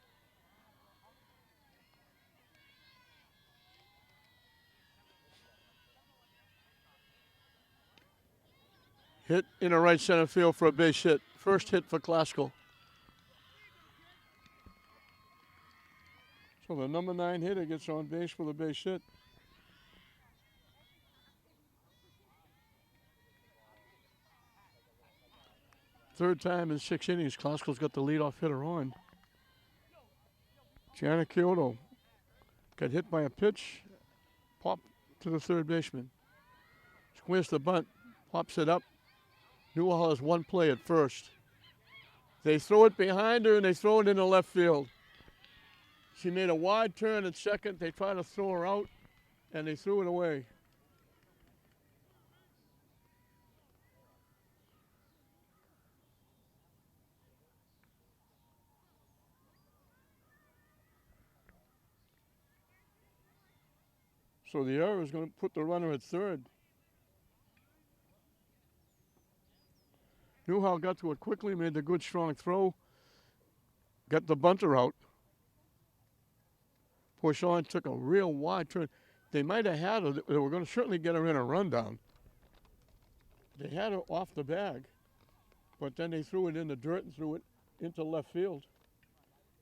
Hit in the right center field for a base hit. First hit for Glasgow. So the number 9 hitter gets on base with a base hit. Third time in 6 innings, Klaskill's got the leadoff hitter on. Gianna Kyoto got hit by a pitch, pop to the third baseman. Squares the bunt, pops it up. Newhall has one play at first. They throw it behind her and they throw it into left field. She made a wide turn at second. They try to throw her out and they threw it away. So the error is going to put the runner at third. Newhall got to it quickly, made the good strong throw, got the bunter out. Poisson took a real wide turn. They might have had her. They were going to certainly get her in a rundown. They had her off the bag, but then they threw it in the dirt and threw it into left field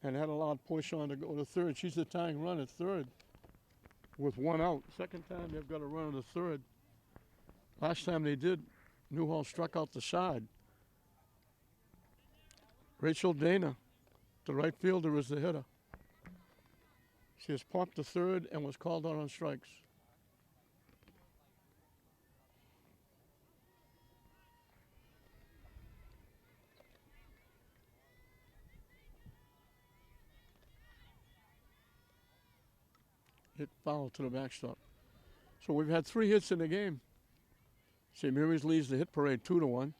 and had allowed Poisson to go to third. She's the tying run at third with one out. Second time they've got a run to third. Last time they did, Newhall struck out the side. Rachel Dana, the right fielder, is the hitter. She has popped to third and was called out on strikes. Hit foul to the backstop. So we've had 3 hits in the game. St. Mary's leads the hit parade 2-1.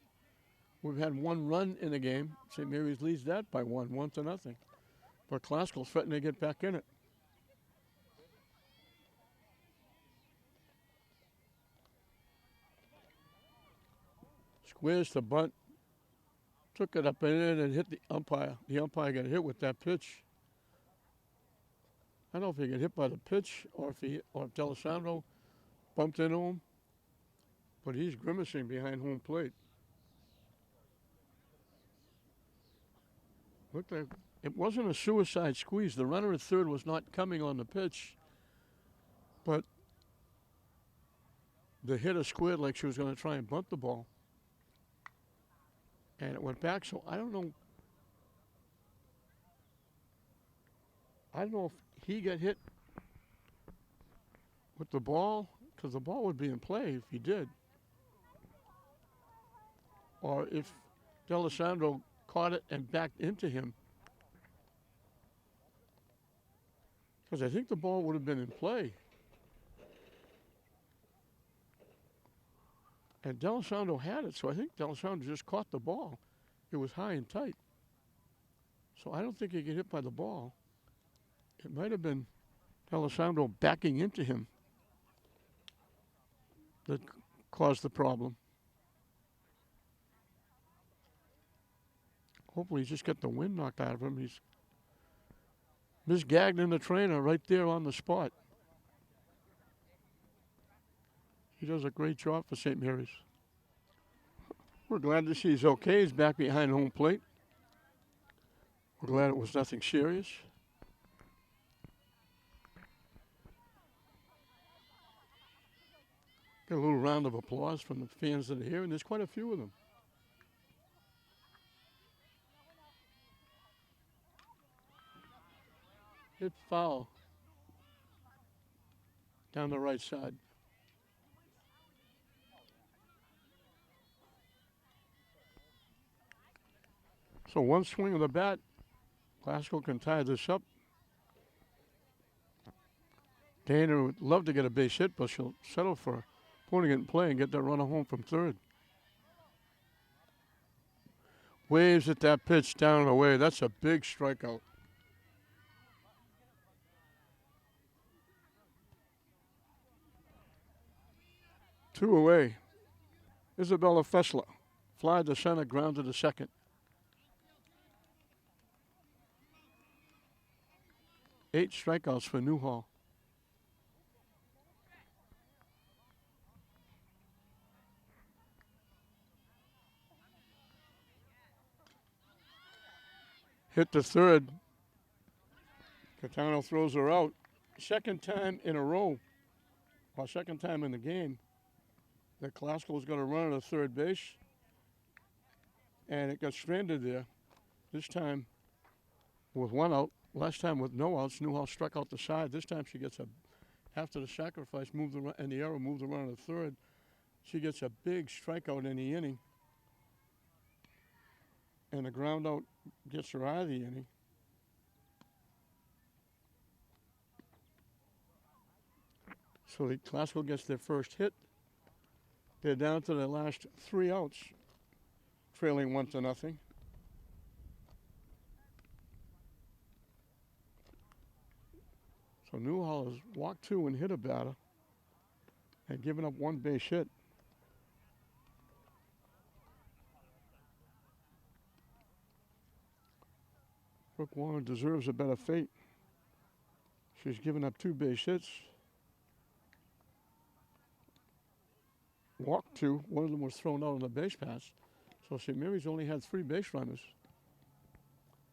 We've had 1 run in the game. St. Mary's leads that by 1-0. But Klaskill's threatening to get back in it. Squares the bunt. Took it up in it and hit the umpire. The umpire got hit with that pitch. I don't know if he got hit by the pitch or if D'Alessandro bumped into him. But he's grimacing behind home plate. Looked like it wasn't a suicide squeeze. The runner at third was not coming on the pitch, but the hitter squared like she was going to try and bunt the ball. And it went back, so I don't know. I don't know if he got hit with the ball, because the ball would be in play if he did. Or if D'Alessandro caught it and backed into him. Because I think the ball would have been in play. And D'Alessandro had it, so I think D'Alessandro just caught the ball. It was high and tight. So I don't think he got hit by the ball. It might have been D'Alessandro backing into him that caused the problem. Hopefully he just got the wind knocked out of him. He's Miss Gagnon, the trainer, right there on the spot. He does a great job for St. Mary's. We're glad to see he's okay. He's back behind home plate. We're glad it was nothing serious. Got a little round of applause from the fans that are here, and there's quite a few of them. Hit foul down the right side. So one swing of the bat, Klaskill can tie this up. Dana would love to get a base hit, but she'll settle for putting it in play and get that runner home from third. Waves at that pitch down and away. That's a big strikeout. Two away. Isabella Fessler. Fly to center, ground to second. 8 strikeouts for Newhall. Hit to third. Catano throws her out. Second time in a row, or second time in the game, that Klasko's got to run at third base, and it got stranded there. This time with one out. Last time with no outs, Newhouse struck out the side. This time she gets after the sacrifice, and the arrow moved the runner to third. She gets a big strikeout in the inning, and the ground out gets her out of the inning. So the Klasko gets their first hit. They're down to their last 3 outs, trailing 1-0. So Newhall has walked 2 and hit a batter and given up 1 base hit. Brooke Warren deserves a better fate. She's given up 2 base hits. Walked 2. One of them was thrown out on the base pass. So St. Mary's only had 3 base runners.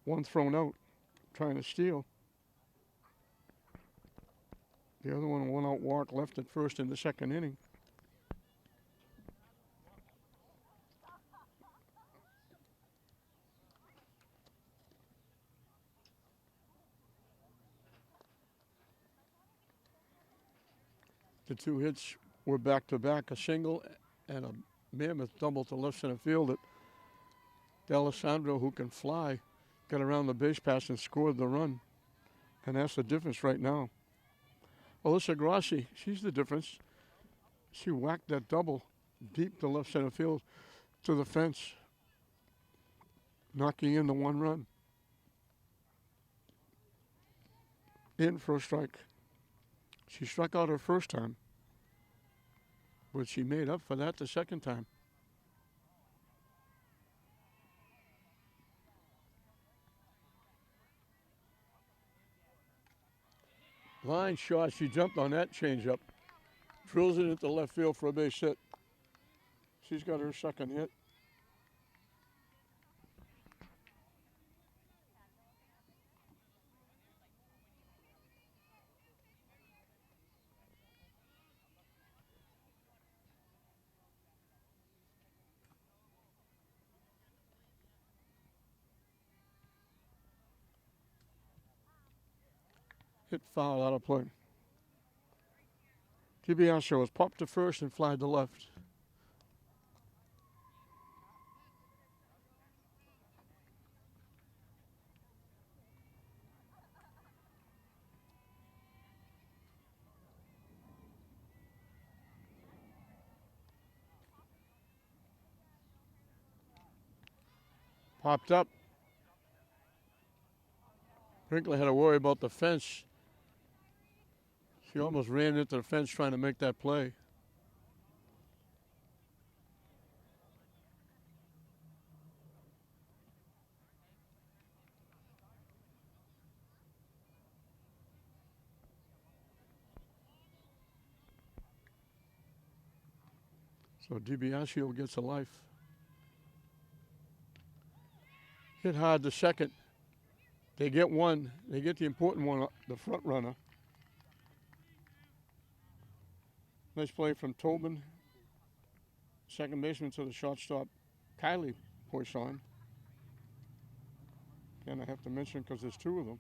1 thrown out, trying to steal. The other one out walk left at first in the second inning. The 2 hits were back-to-back, a single and a mammoth double to left center field that D'Alessandro, who can fly, got around the base pass and scored the run. And that's the difference right now. Alyssa Grassi, she's the difference. She whacked that double deep to left center field to the fence, knocking in the 1 run. In for a strike. She struck out her first time, but she made up for that the second time. Line shot, she jumped on that changeup. Drills it into left field for a base hit. She's got her second hit. Hit foul out of play. DiBiasio was popped to first and flied to left. Popped up. Brinkley had to worry about the fence. She almost ran into the fence trying to make that play. So DiBiasio gets a life. Hit hard to second. They get one. They get the important one, the front runner. Nice play from Tobin. Second baseman to the shortstop, Kylie Poisson. Again, I have to mention because there's 2 of them.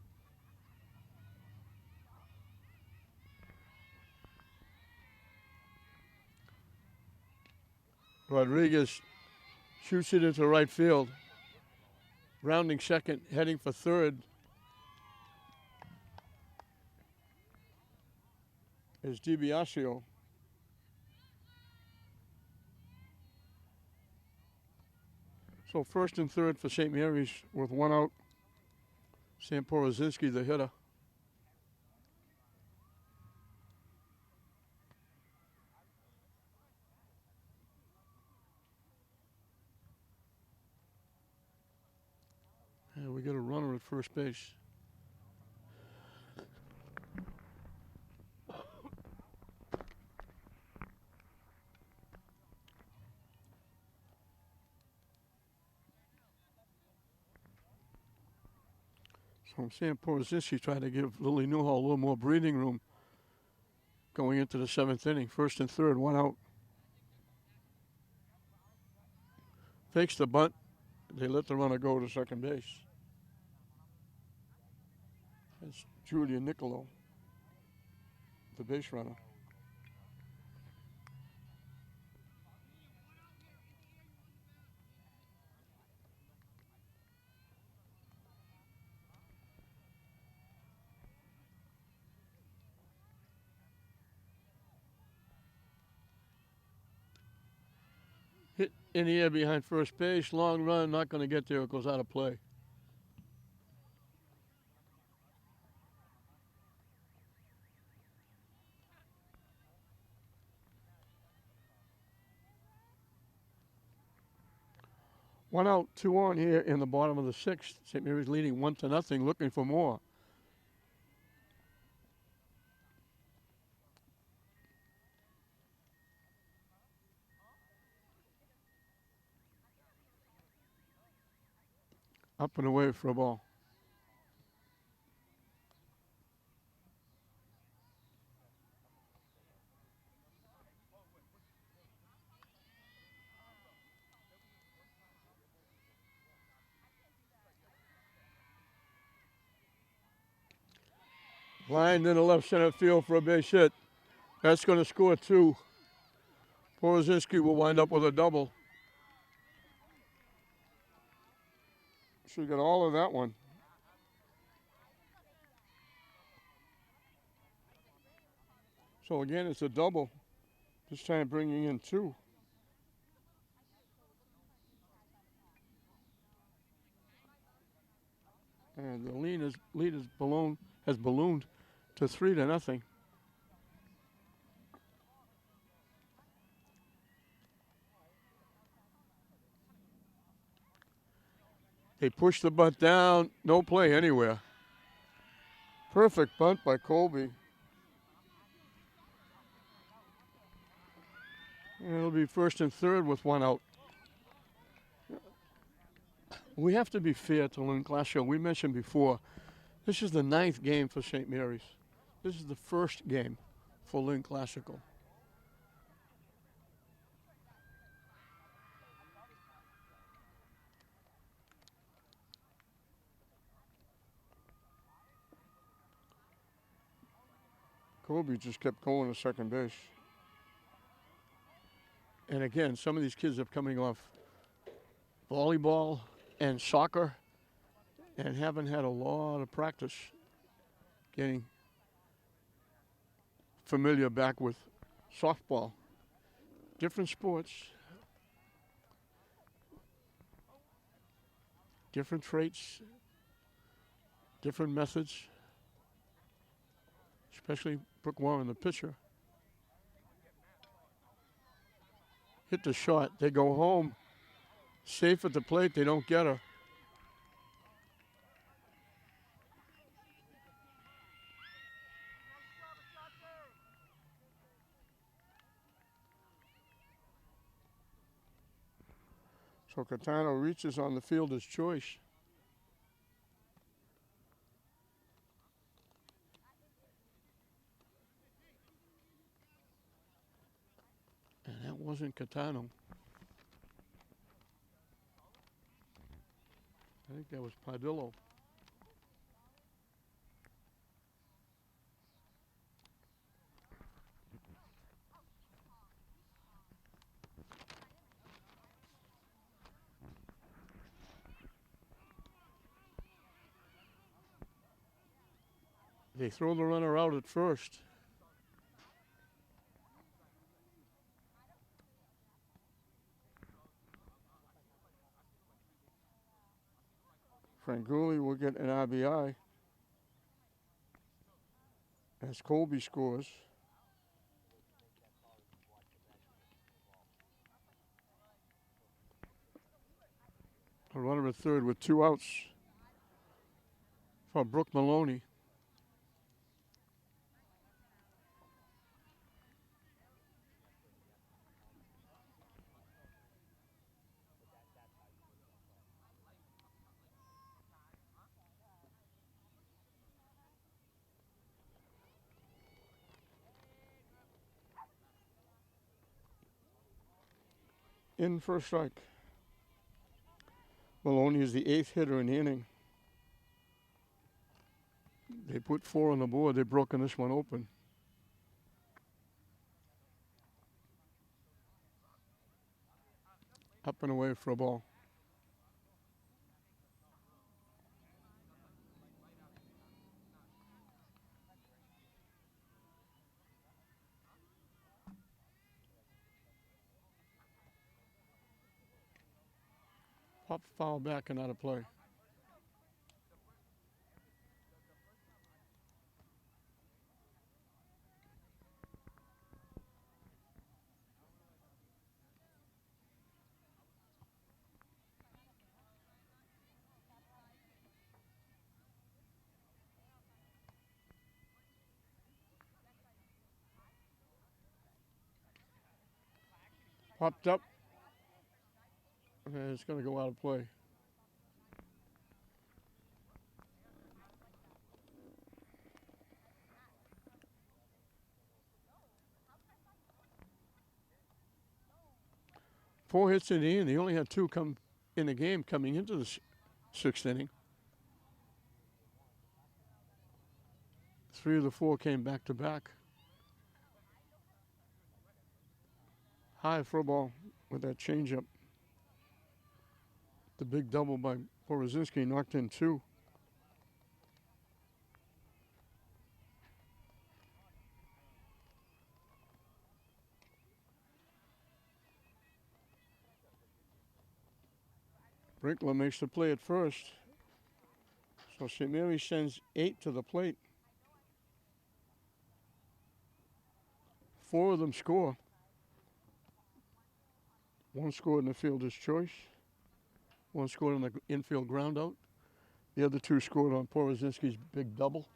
Rodriguez shoots it into right field. Rounding second, heading for third is DiBiasio. So first and third for St. Mary's with 1 out. Sam Porozinski, the hitter. And we get a runner at first base. So I'm saying Porozinski tried to give Lily Newhall a little more breathing room going into the seventh inning. First and third, one out. Fakes the bunt. They let the runner go to second base. That's Julia Niccolo, the base runner. Hit in the air behind first base. Long run, not going to get there. It goes out of play. One out, two on here in the bottom of the sixth. St. Mary's leading 1-0, looking for more. Up and away for a ball. Lined in the left center field for a base hit. That's going to score two. Porozinski will wind up with a double. Should get all of that one. So again, it's a double. This time bringing in two. And the lead has ballooned to 3-0. They push the bunt down. No play anywhere. Perfect bunt by Colby. And it'll be first and third with one out. We have to be fair to Lynn Classico. We mentioned before, this is the 9th game for St. Mary's. This is the first game for Lynn Classico. Colby just kept going to second base. And again, some of these kids are coming off volleyball and soccer and haven't had a lot of practice getting familiar back with softball. Different sports, different traits, different methods, especially Brooke Warren, the pitcher. Hit the shot. They go home. Safe at the plate. They don't get her. So Catano reaches on the fielder's choice. And that wasn't Catano. I think that was Padillo. They throw the runner out at first. Franguli will get an RBI as Colby scores. A runner at third with 2 outs for Brooke Maloney. In for a strike. Maloney is the 8th hitter in the inning. They put 4 on the board. They've broken this one open. Up and away for a ball. Pop foul back and out of play. Popped up. And it's going to go out of play. Four hits in the inning. They only had 2 come in the game coming into the 6th inning. 3 of the 4 came back to back. High for a ball with that changeup. The big double by Porozinski knocked in 2. Brinkler makes the play at first. So St. Mary sends 8 to the plate. 4 of them score. 1 scored in the fielder's choice. 1 scored on the infield groundout. The other 2 scored on Porozinski's big double.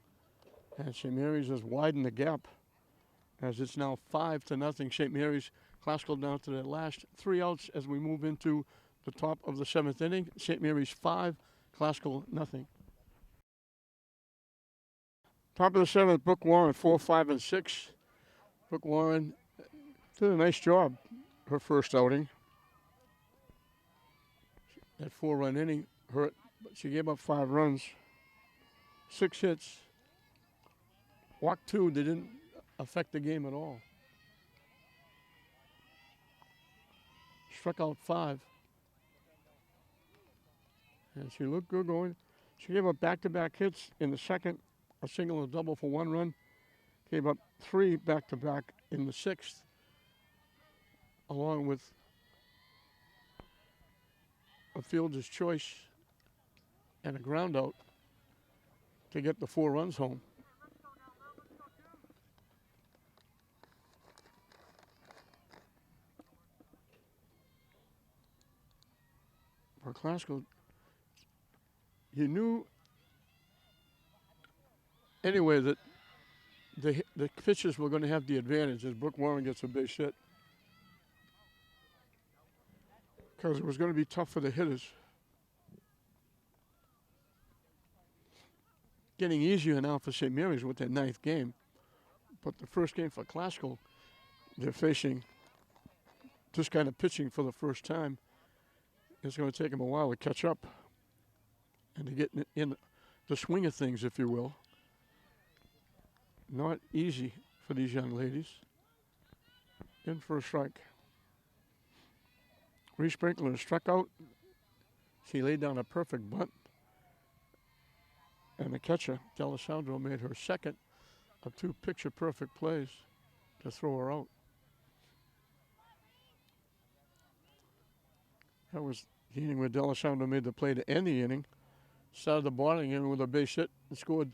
And St. Mary's has widened the gap as it's now 5-0. St. Mary's Classical down to their last 3 outs as we move into the top of the 7th inning. St. Mary's 5, Classical nothing. Top of the 7th, Brooke Warren 4, 5, and 6. Brooke Warren did a nice job her first outing. That 4-run inning hurt, but she gave up 5 runs, 6 hits. Walked 2, they didn't affect the game at all. Struck out 5. And she looked good going. She gave up back-to-back hits in the 2nd, a single and a double for 1 run. Gave up 3 back-to-back in the 6th, along with a fielder's choice and a ground out to get the 4 runs home. For Classical, you knew anyway that the pitchers were going to have the advantage as Brooke Warren gets a base hit, because it was going to be tough for the hitters. Getting easier now for St. Mary's with their 9th game, but the first game for Classical, they're facing this kind of pitching for the first time. It's going to take them a while to catch up and to get in the swing of things, if you will. Not easy for these young ladies. In for a strike. Reese Sprinkler struck out. She laid down a perfect bunt. And the catcher, D'Alessandro, made her 2nd of 2 picture-perfect plays to throw her out. That was the inning where D'Alessandro made the play to end the inning. Started the bottom inning with a base hit and scored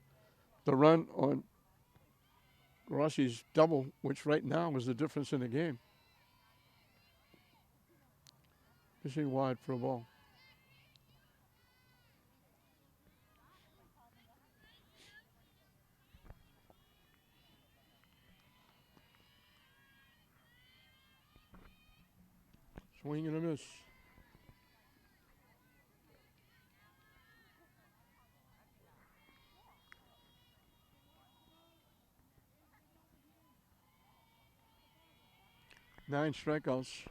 the run on Rossi's double, which right now was the difference in the game. Pitching wide for a ball. Swing and a miss. Nine strikeouts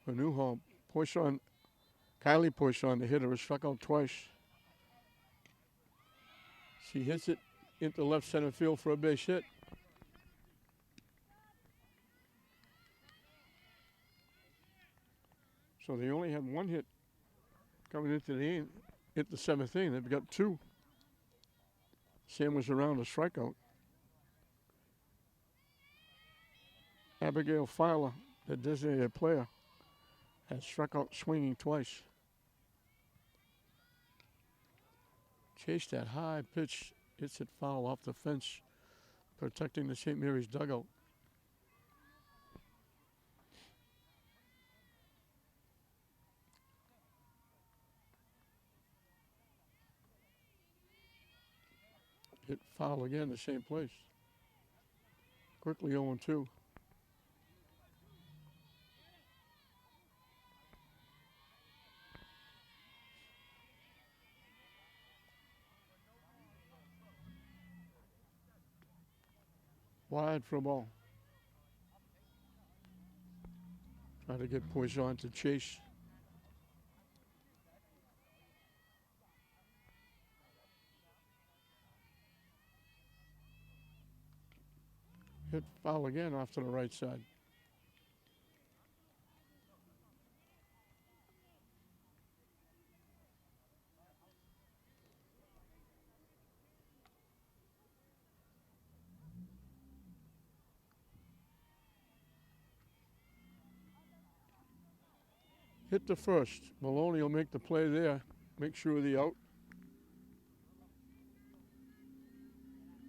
for Newhall. Poisson, Kylie Poisson, the hitter, has struck out twice. She hits it into left center field for a base hit. So they only had one hit coming into the seventh inning. They've got two. Sam was around a strikeout. Abigail Filer, the designated player, has struck out swinging twice. Chased that high pitch, hits it foul off the fence, protecting the St. Mary's dugout. Hit foul again, the same place. Quickly 0-2. Wide for a ball. Try to get Poisson to chase. Hit foul again off to the right side. Hit the first. Maloney will make the play there. Make sure of the out.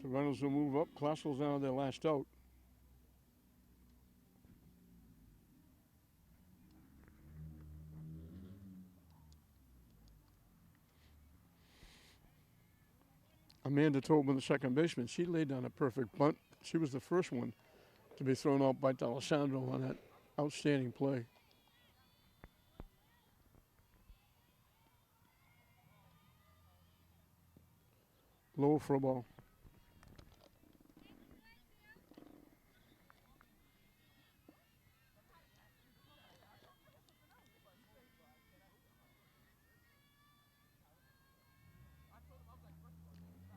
The runners will move up. Classical's now their last out. Amanda Tobin, the second baseman, she laid down a perfect bunt. She was the first one to be thrown out by D'Alessandro on that outstanding play. Low for a ball.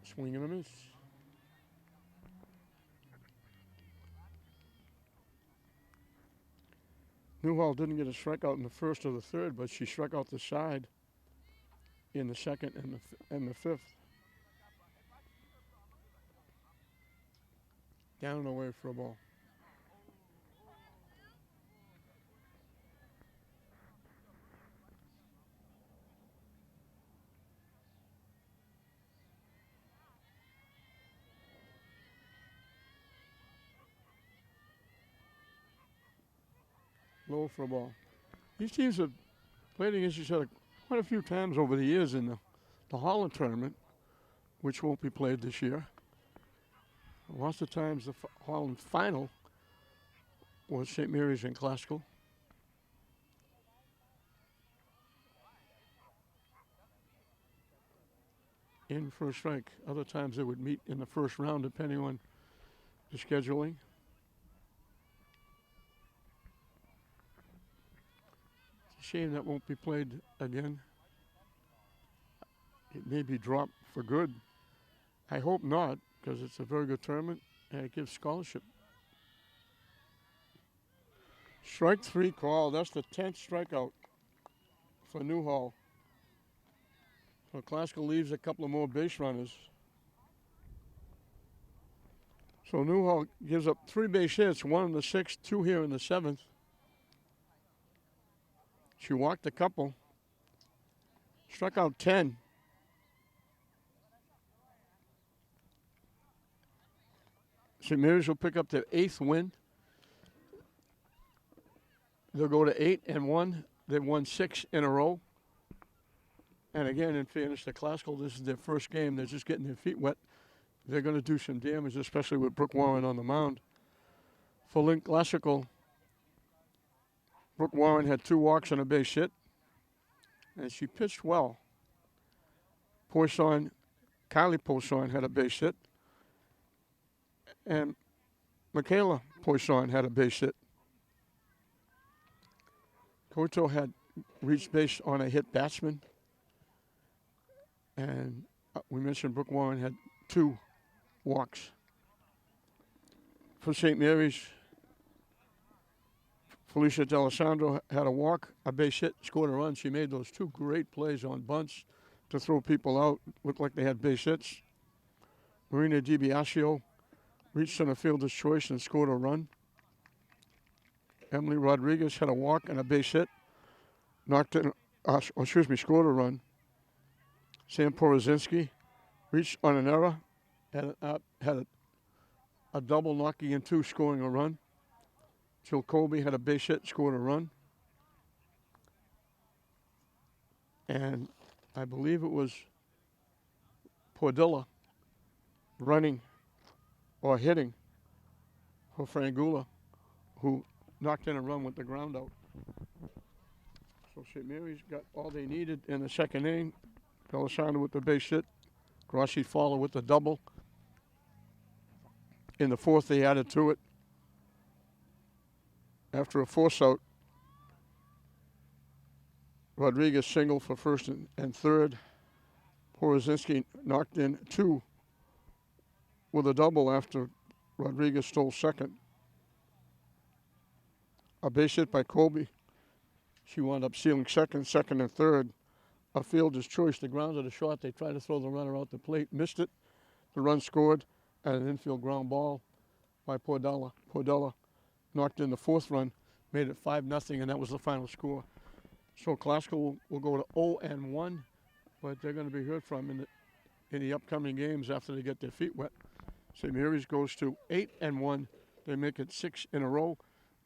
Swing and a miss. Newhall didn't get a strikeout in the first or the third, but she struck out the side in the second and the fifth. Down and away for a ball. Low for a ball. These teams have played against each other quite a few times over the years in the Holland tournament, which won't be played this year. Lots of times the Holland final was St. Mary's and Classical. In for a strike. Other times they would meet in the first round depending on the scheduling. It's a shame that won't be played again. It may be dropped for good. I hope not, because it's a very good tournament and it gives scholarship. Strike three call. That's the 10th strikeout for Newhall. So Classical leaves a couple of more base runners. So Newhall gives up 3 base hits, 1 in the 6th, 2 here in the 7th. She walked a couple. Struck out 10. St. Mary's will pick up their 8th win. They'll go to 8-1. They've won 6 in a row. And again, in fairness to Classical, this is their first game. They're just getting their feet wet. They're going to do some damage, especially with Brooke Warren on the mound. For Lynn Classical, Brooke Warren had 2 walks and a base hit, and she pitched well. Kylie Poisson had a base hit, and Michaela Poisson had a base hit. Coto had reached base on a hit batsman. And we mentioned Brooke Warren had 2 walks. For St. Mary's, Felicia D'Alessandro had a walk, a base hit, scored a run. She made those 2 great plays on bunts to throw people out. Looked like they had base hits. Marina DiBiasio reached center fielder's choice and scored a run. Emily Rodriguez had a walk and a base hit. Scored a run. Sam Porozinski reached on an error, had a double, knocking in 2, scoring a run. Jill Colby had a base hit, scored a run. And I believe it was Pordilla running or hitting for Frangula, who knocked in a run with the ground out. So St. Mary's got all they needed in the second inning. D'Alessandro with the base hit. Grossi followed with the double. In the 4th, they added to it. After a force out, Rodriguez singled for first and third. Porozinski knocked in 2 with a double after Rodriguez stole second. A base hit by Colby. She wound up stealing second and third. A fielder's choice. The ground of the shot. They tried to throw the runner out the plate. Missed it. The run scored. And an infield ground ball by Pordella. Pordella knocked in the 4th run. Made it 5-0, and that was the final score. So Classical will go to 0-1, but they're going to be heard from in the upcoming games after they get their feet wet. St. Mary's goes to 8-1. They make it 6 in a row.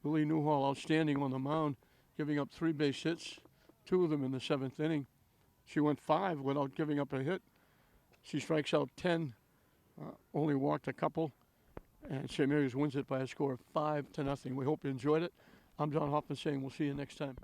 Lily Newhall outstanding on the mound, giving up 3 base hits, 2 of them in the 7th inning. She went 5 without giving up a hit. She strikes out 10, only walked a couple, and St. Mary's wins it by a score of 5-0. We hope you enjoyed it. I'm John Hoffman saying we'll see you next time.